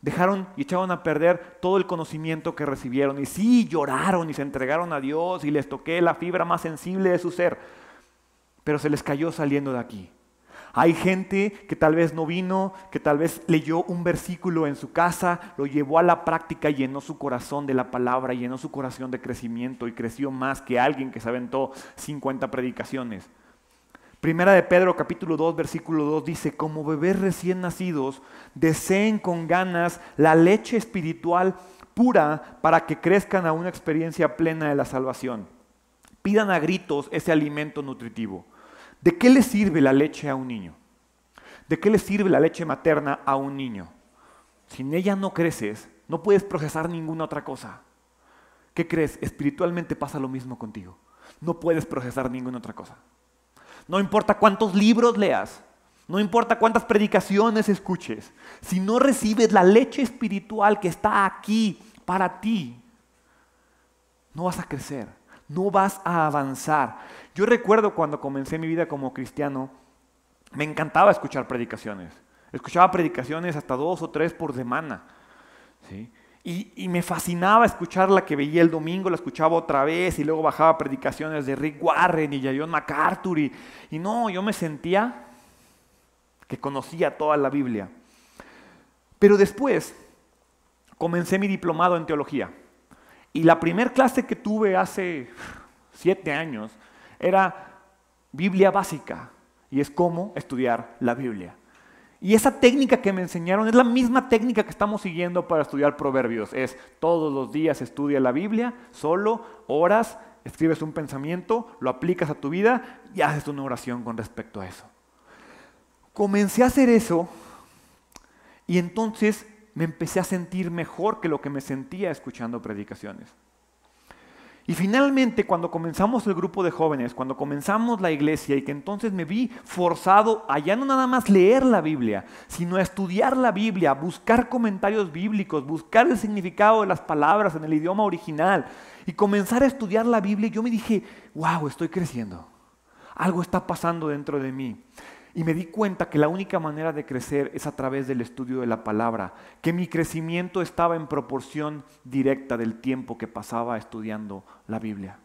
dejaron y echaron a perder todo el conocimiento que recibieron. Y sí, lloraron y se entregaron a Dios y les toqué la fibra más sensible de su ser. Pero se les cayó saliendo de aquí. Hay gente que tal vez no vino, que tal vez leyó un versículo en su casa, lo llevó a la práctica y llenó su corazón de la palabra, llenó su corazón de crecimiento y creció más que alguien que se aventó 50 predicaciones. Primera de Pedro capítulo 2 versículo 2 dice: como bebés recién nacidos, deseen con ganas la leche espiritual pura para que crezcan a una experiencia plena de la salvación. Pidan a gritos ese alimento nutritivo. ¿De qué le sirve la leche a un niño? ¿De qué le sirve la leche materna a un niño? Sin ella no creces, no puedes procesar ninguna otra cosa. ¿Qué crees? Espiritualmente pasa lo mismo contigo. No puedes procesar ninguna otra cosa. No importa cuántos libros leas, no importa cuántas predicaciones escuches, si no recibes la leche espiritual que está aquí para ti, no vas a crecer, no vas a avanzar. Yo recuerdo cuando comencé mi vida como cristiano, me encantaba escuchar predicaciones. Escuchaba predicaciones hasta 2 o 3 por semana, ¿sí? Y me fascinaba escuchar la que veía el domingo, la escuchaba otra vez y luego bajaba predicaciones de Rick Warren y John MacArthur y no, yo me sentía que conocía toda la Biblia. Pero después comencé mi diplomado en teología y la primera clase que tuve hace 7 años era Biblia básica y es cómo estudiar la Biblia. Y esa técnica que me enseñaron es la misma técnica que estamos siguiendo para estudiar Proverbios. Es todos los días estudia la Biblia, solo oras, escribes un pensamiento, lo aplicas a tu vida y haces una oración con respecto a eso. Comencé a hacer eso y entonces me empecé a sentir mejor que lo que me sentía escuchando predicaciones. Y finalmente, cuando comenzamos el grupo de jóvenes, cuando comenzamos la iglesia y que entonces me vi forzado a ya no nada más leer la Biblia, sino a estudiar la Biblia, a buscar comentarios bíblicos, buscar el significado de las palabras en el idioma original y comenzar a estudiar la Biblia, yo me dije, wow, estoy creciendo. Algo está pasando dentro de mí. Y me di cuenta que la única manera de crecer es a través del estudio de la palabra, que mi crecimiento estaba en proporción directa del tiempo que pasaba estudiando la Biblia.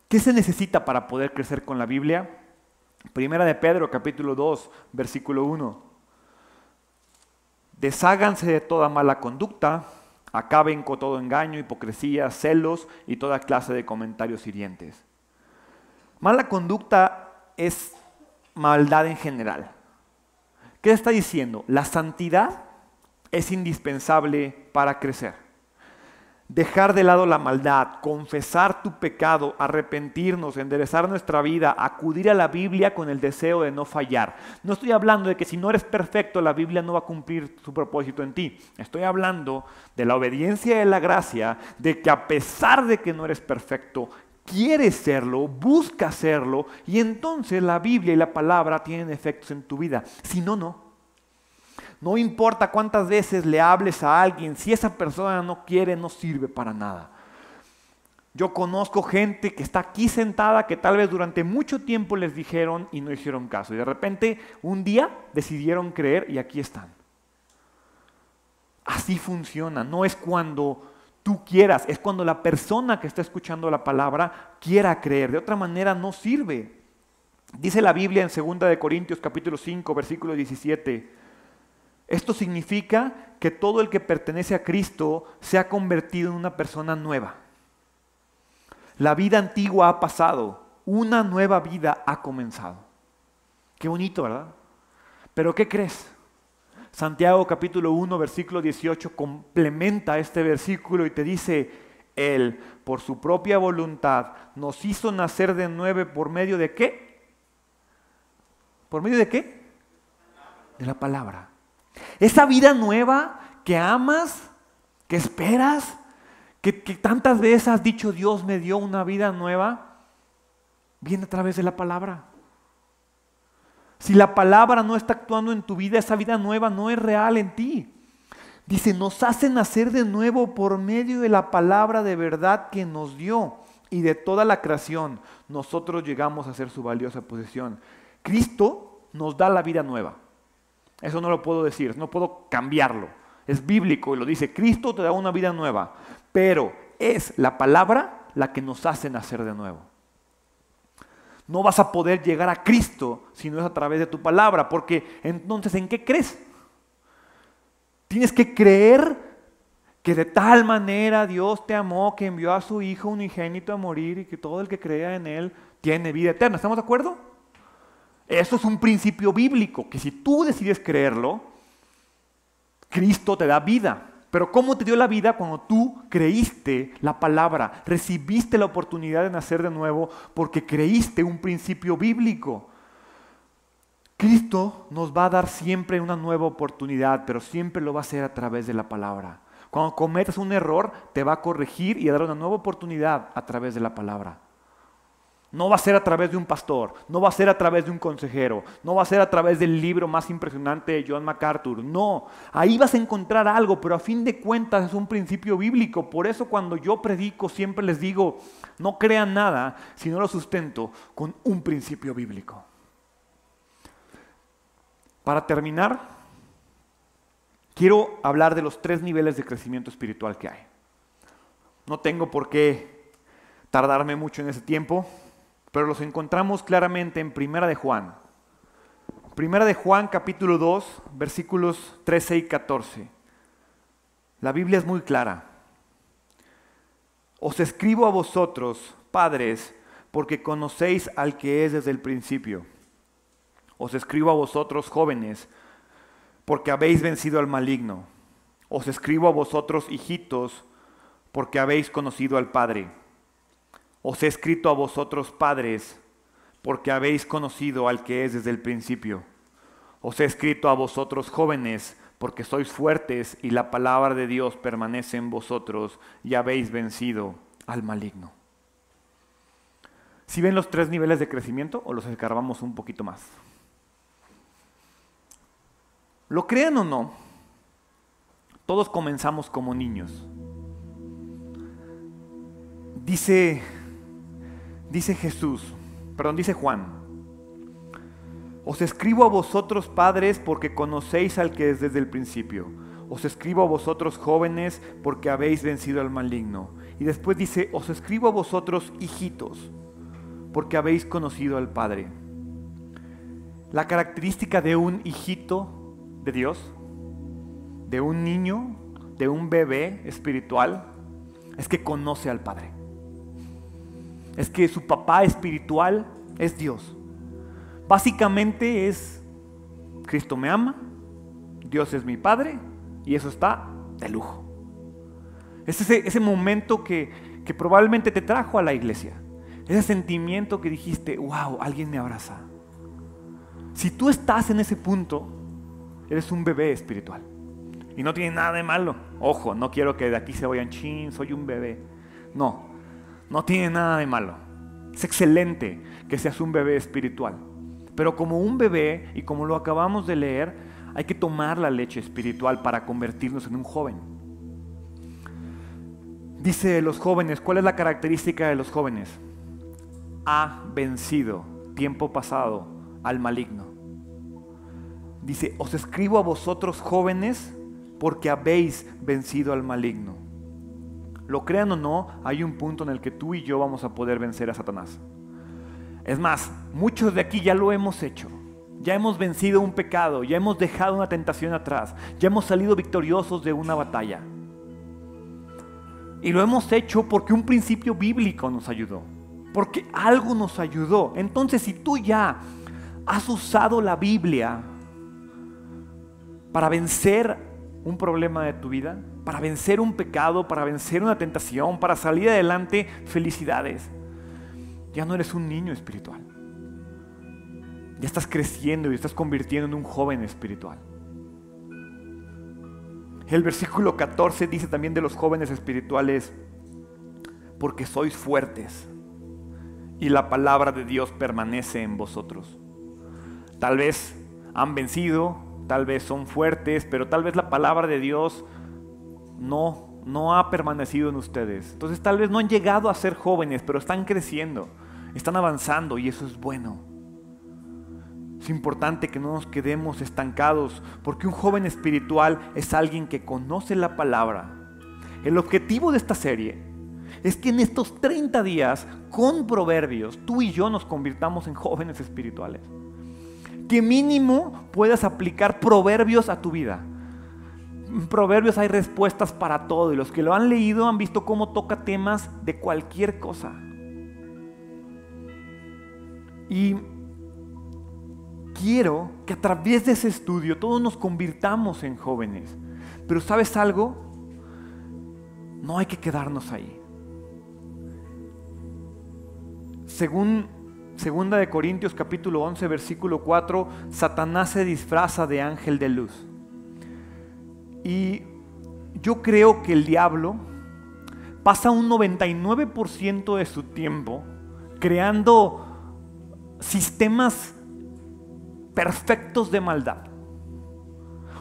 ¿Qué se necesita para poder crecer con la Biblia? Primera de Pedro, capítulo 2, versículo 1. Desháganse de toda mala conducta, acaben con todo engaño, hipocresía, celos y toda clase de comentarios hirientes. Mala conducta es maldad en general. ¿Qué está diciendo? La santidad es indispensable para crecer. Dejar de lado la maldad, confesar tu pecado, arrepentirnos, enderezar nuestra vida, acudir a la Biblia con el deseo de no fallar. No estoy hablando de que si no eres perfecto, la Biblia no va a cumplir su propósito en ti. Estoy hablando de la obediencia y de la gracia, de que a pesar de que no eres perfecto, quieres serlo, buscas serlo, y entonces la Biblia y la palabra tienen efectos en tu vida. Si no, no. No importa cuántas veces le hables a alguien, si esa persona no quiere, no sirve para nada. Yo conozco gente que está aquí sentada, que tal vez durante mucho tiempo les dijeron y no hicieron caso. Y de repente, un día decidieron creer y aquí están. Así funciona. No es cuando tú quieras, es cuando la persona que está escuchando la palabra quiera creer. De otra manera no sirve. Dice la Biblia en 2 Corintios capítulo 5, versículo 17. Esto significa que todo el que pertenece a Cristo se ha convertido en una persona nueva. La vida antigua ha pasado, una nueva vida ha comenzado. Qué bonito, ¿verdad? Pero ¿qué crees? Santiago capítulo 1, versículo 18 complementa este versículo y te dice: Él, por su propia voluntad, nos hizo nacer de nuevo por medio de ¿qué? ¿Por medio de qué? De la palabra. Esa vida nueva que amas, que esperas, que tantas veces has dicho Dios me dio una vida nueva, viene a través de la palabra. Si la palabra no está actuando en tu vida, esa vida nueva no es real en ti. Dice, nos hace nacer de nuevo por medio de la palabra de verdad que nos dio, y de toda la creación nosotros llegamos a ser su valiosa posesión. Cristo nos da la vida nueva. Eso no lo puedo decir, no puedo cambiarlo. Es bíblico y lo dice, Cristo te da una vida nueva, pero es la palabra la que nos hace nacer de nuevo. No vas a poder llegar a Cristo si no es a través de tu palabra, porque entonces ¿en qué crees? Tienes que creer que de tal manera Dios te amó que envió a su Hijo unigénito a morir y que todo el que crea en Él tiene vida eterna. ¿Estamos de acuerdo? Eso es un principio bíblico, que si tú decides creerlo, Cristo te da vida. Pero ¿cómo te dio la vida? Cuando tú creíste la palabra, recibiste la oportunidad de nacer de nuevo porque creíste un principio bíblico. Cristo nos va a dar siempre una nueva oportunidad, pero siempre lo va a hacer a través de la palabra. Cuando cometas un error, te va a corregir y a dar una nueva oportunidad a través de la palabra. No va a ser a través de un pastor, no va a ser a través de un consejero, no va a ser a través del libro más impresionante de John MacArthur. No, ahí vas a encontrar algo, pero a fin de cuentas es un principio bíblico. Por eso cuando yo predico siempre les digo, no crean nada si no lo sustento con un principio bíblico. Para terminar, quiero hablar de los 3 niveles de crecimiento espiritual que hay. No tengo por qué tardarme mucho en ese tiempo, pero los encontramos claramente en Primera de Juan. Primera de Juan capítulo 2, versículos 13 y 14. La Biblia es muy clara. Os escribo a vosotros, padres, porque conocéis al que es desde el principio. Os escribo a vosotros, jóvenes, porque habéis vencido al maligno. Os escribo a vosotros, hijitos, porque habéis conocido al Padre. Os he escrito a vosotros, padres, porque habéis conocido al que es desde el principio. Os he escrito a vosotros, jóvenes, porque sois fuertes y la palabra de Dios permanece en vosotros y habéis vencido al maligno. ¿Sí ven los 3 niveles de crecimiento o los escarbamos un poquito más? Lo crean o no, todos comenzamos como niños. Dice Juan, os escribo a vosotros, padres, porque conocéis al que es desde el principio. Os escribo a vosotros, jóvenes, porque habéis vencido al maligno. Y después dice, os escribo a vosotros, hijitos, porque habéis conocido al Padre. La característica de un hijito de Dios, de un niño, de un bebé espiritual, es que conoce al Padre. Es que su papá espiritual es Dios. Básicamente es, Cristo me ama, Dios es mi Padre, y eso está de lujo. Es ese momento que probablemente te trajo a la iglesia. Ese sentimiento que dijiste, wow, alguien me abraza. Si tú estás en ese punto, eres un bebé espiritual. Y no tiene nada de malo. Ojo, no quiero que de aquí se vayan, chin, soy un bebé. No tiene nada de malo. Es excelente que seas un bebé espiritual. Pero como un bebé, y como lo acabamos de leer, hay que tomar la leche espiritual para convertirnos en un joven. Dice los jóvenes, ¿cuál es la característica de los jóvenes? Ha vencido, tiempo pasado, al maligno. Dice, os escribo a vosotros, jóvenes, porque habéis vencido al maligno. lo crean o no, hay un punto en el que tú y yo vamos a poder vencer a Satanás. Es más, muchos de aquí ya lo hemos hecho. Ya hemos vencido un pecado, ya hemos dejado una tentación atrás, ya hemos salido victoriosos de una batalla. Y lo hemos hecho porque un principio bíblico nos ayudó, porque algo nos ayudó. Entonces, si tú ya has usado la Biblia para vencer un problema de tu vida, para vencer un pecado, para vencer una tentación, para salir adelante, felicidades. Ya no eres un niño espiritual. Ya estás creciendo y estás convirtiendo en un joven espiritual. El versículo 14 dice también de los jóvenes espirituales: porque sois fuertes y la palabra de Dios permanece en vosotros. Tal vez han vencido, tal vez son fuertes, pero tal vez la palabra de Dios no ha permanecido en ustedes. Entonces tal vez no han llegado a ser jóvenes, pero están creciendo, están avanzando, y eso es bueno. Es importante que no nos quedemos estancados, porque un joven espiritual es alguien que conoce la palabra. El objetivo de esta serie es que en estos 30 días, con Proverbios, tú y yo nos convirtamos en jóvenes espirituales. Que mínimo puedas aplicar Proverbios a tu vida. En Proverbios hay respuestas para todo, y los que lo han leído han visto cómo toca temas de cualquier cosa. Y quiero que a través de ese estudio todos nos convirtamos en jóvenes. Pero ¿sabes algo? No hay que quedarnos ahí. Según 2 Corintios capítulo 11 versículo 4, Satanás se disfraza de ángel de luz. Y yo creo que el diablo pasa un 99% de su tiempo creando sistemas perfectos de maldad.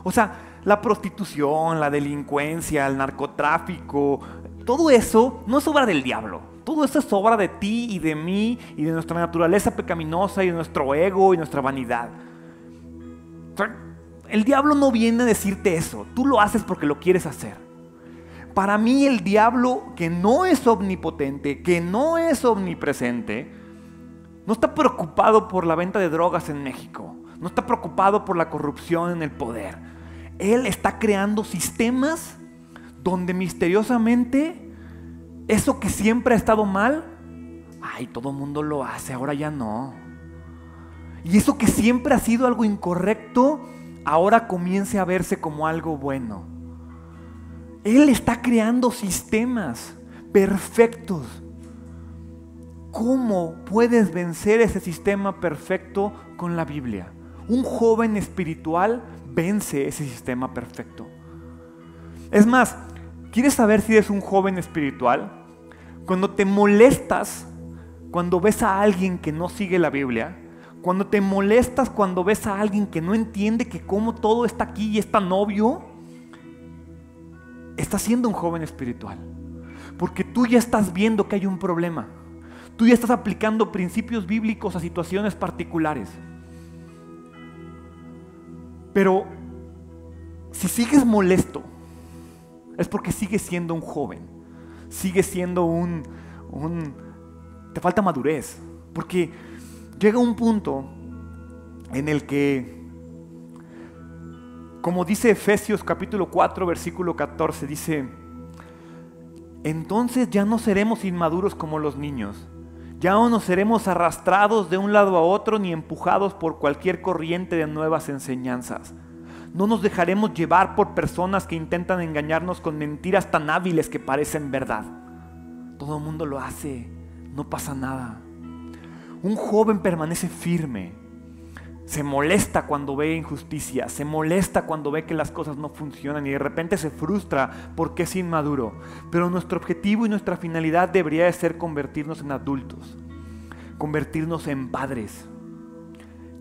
O sea, la prostitución, la delincuencia, el narcotráfico, todo eso no es obra del diablo. Todo eso es obra de ti y de mí y de nuestra naturaleza pecaminosa y de nuestro ego y nuestra vanidad. O sea, el diablo no viene a decirte eso. Tú lo haces porque lo quieres hacer. Para mí el diablo, que no es omnipotente, que no es omnipresente, no está preocupado por la venta de drogas en México. No está preocupado por la corrupción en el poder. Él está creando sistemas donde misteriosamente eso que siempre ha estado mal, ay, todo el mundo lo hace, ahora ya no. Y eso que siempre ha sido algo incorrecto, ahora comience a verse como algo bueno. Él está creando sistemas perfectos. ¿Cómo puedes vencer ese sistema perfecto con la Biblia? Un joven espiritual vence ese sistema perfecto. Es más, ¿quieres saber si eres un joven espiritual? Cuando te molestas, cuando ves a alguien que no sigue la Biblia, cuando te molestas cuando ves a alguien que no entiende que cómo todo está aquí y es tan obvio, estás siendo un joven espiritual. Porque tú ya estás viendo que hay un problema. Tú ya estás aplicando principios bíblicos a situaciones particulares. Pero si sigues molesto, es porque sigues siendo un joven. Sigues siendo te falta madurez. Porque llega un punto en el que, como dice Efesios capítulo 4 versículo 14, dice: entonces ya no seremos inmaduros como los niños. Ya no nos seremos arrastrados de un lado a otro ni empujados por cualquier corriente de nuevas enseñanzas. No nos dejaremos llevar por personas que intentan engañarnos con mentiras tan hábiles que parecen verdad. Todo el mundo lo hace, no pasa nada. Un joven permanece firme. Se molesta cuando ve injusticia, se molesta cuando ve que las cosas no funcionan y de repente se frustra porque es inmaduro. Pero nuestro objetivo y nuestra finalidad debería de ser convertirnos en adultos, convertirnos en padres.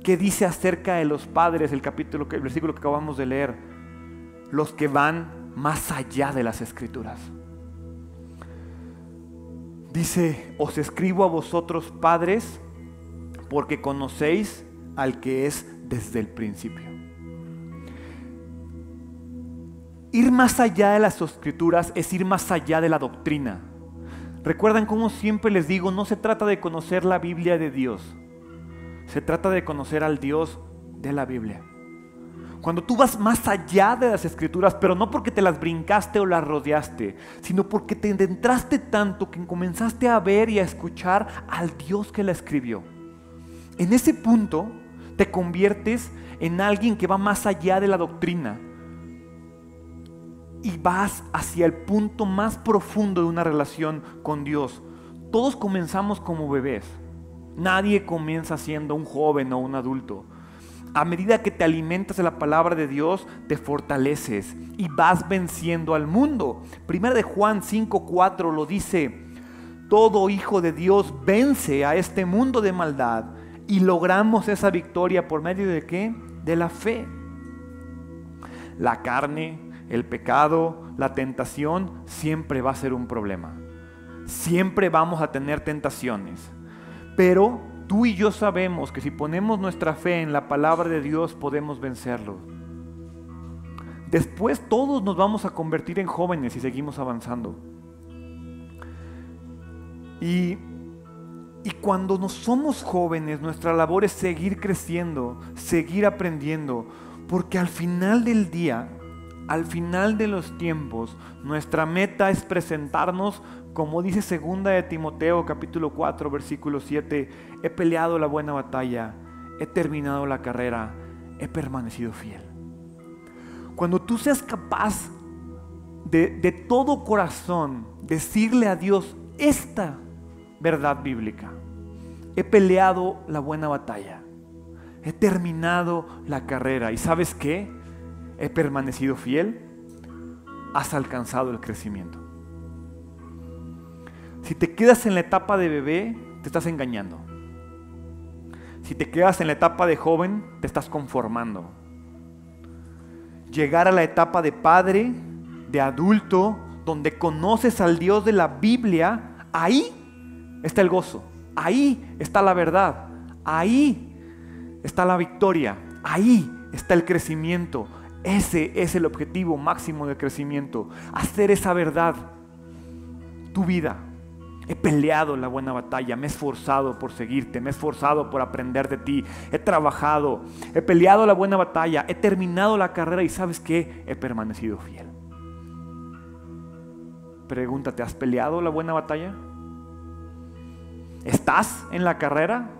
¿Qué dice acerca de los padres el versículo que acabamos de leer? Los que van más allá de las Escrituras. Dice: os escribo a vosotros, padres, porque conocéis al que es desde el principio. Ir más allá de las Escrituras es ir más allá de la doctrina. Recuerdan cómo siempre les digo, no se trata de conocer la Biblia de Dios. Se trata de conocer al Dios de la Biblia. Cuando tú vas más allá de las Escrituras, pero no porque te las brincaste o las rodeaste, sino porque te adentraste tanto que comenzaste a ver y a escuchar al Dios que la escribió. En ese punto te conviertes en alguien que va más allá de la doctrina y vas hacia el punto más profundo de una relación con Dios. Todos comenzamos como bebés. Nadie comienza siendo un joven o un adulto. A medida que te alimentas de la palabra de Dios, te fortaleces y vas venciendo al mundo. Primera de Juan 5:4 lo dice: todo hijo de Dios vence a este mundo de maldad, y logramos esa victoria por medio de ¿qué? De la fe. La carne, el pecado, la tentación siempre va a ser un problema. Siempre vamos a tener tentaciones, pero tú y yo sabemos que si ponemos nuestra fe en la palabra de Dios podemos vencerlo. Después todos nos vamos a convertir en jóvenes si seguimos avanzando. Y cuando no somos jóvenes, nuestra labor es seguir creciendo, seguir aprendiendo, porque al final del día, al final de los tiempos, nuestra meta es presentarnos, como dice 2 de Timoteo capítulo 4 versículo 7, he peleado la buena batalla, he terminado la carrera, he permanecido fiel. Cuando tú seas capaz de todo corazón decirle a Dios esta verdad bíblica: he peleado la buena batalla, he terminado la carrera, y ¿sabes qué? He permanecido fiel, has alcanzado el crecimiento. Si te quedas en la etapa de bebé, te estás engañando. Si te quedas en la etapa de joven, te estás conformando. Llegar a la etapa de padre, de adulto, donde conoces al Dios de la Biblia, ahí está el gozo, ahí está la verdad, ahí está la victoria, ahí está el crecimiento. Ese es el objetivo máximo del crecimiento, hacer esa verdad tu vida. He peleado la buena batalla, me he esforzado por seguirte, me he esforzado por aprender de ti, he trabajado, he peleado la buena batalla, he terminado la carrera y ¿sabes qué? He permanecido fiel. Pregúntate, ¿has peleado la buena batalla? ¿Estás en la carrera?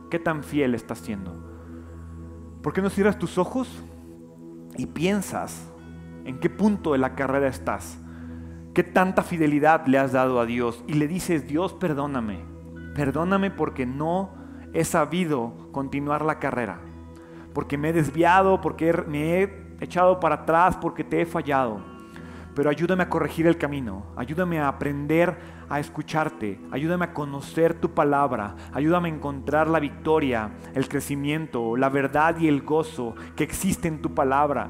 ¿Qué tan fiel estás siendo? ¿Por qué no cierras tus ojos y piensas en qué punto de la carrera estás? ¿Qué tanta fidelidad le has dado a Dios? Y le dices: Dios, perdóname. Perdóname porque no he sabido continuar la carrera. Porque me he desviado, porque me he echado para atrás, porque te he fallado. Pero ayúdame a corregir el camino. Ayúdame a aprender a escucharte. Ayúdame a conocer tu palabra. Ayúdame a encontrar la victoria, el crecimiento, la verdad y el gozo que existe en tu palabra.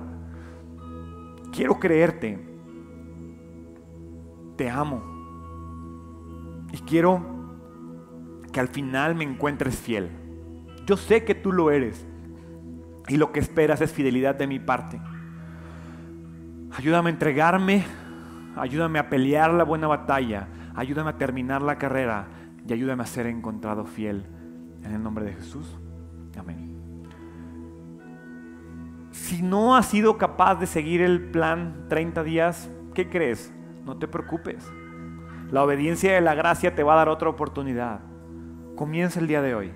Quiero creerte. Te amo y quiero que al final me encuentres fiel. Yo sé que tú lo eres y lo que esperas es fidelidad de mi parte. Ayúdame a entregarme, ayúdame a pelear la buena batalla, ayúdame a terminar la carrera y ayúdame a ser encontrado fiel. En el nombre de Jesús, amén. Si no has sido capaz de seguir el plan 30 días, ¿qué crees? No te preocupes. La obediencia de la gracia te va a dar otra oportunidad. Comienza el día de hoy.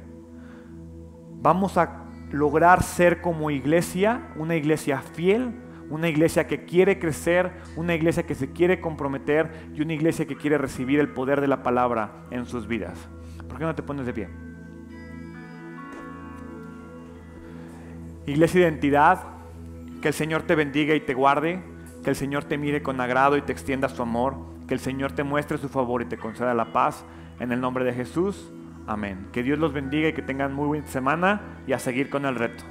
Vamos a lograr ser como iglesia, una iglesia fiel, una iglesia que quiere crecer, una iglesia que se quiere comprometer y una iglesia que quiere recibir el poder de la palabra en sus vidas. ¿Por qué no te pones de pie? Iglesia de Identidad, que el Señor te bendiga y te guarde. Que el Señor te mire con agrado y te extienda su amor. Que el Señor te muestre su favor y te conceda la paz. En el nombre de Jesús, amén. Que Dios los bendiga y que tengan muy buena semana y a seguir con el reto.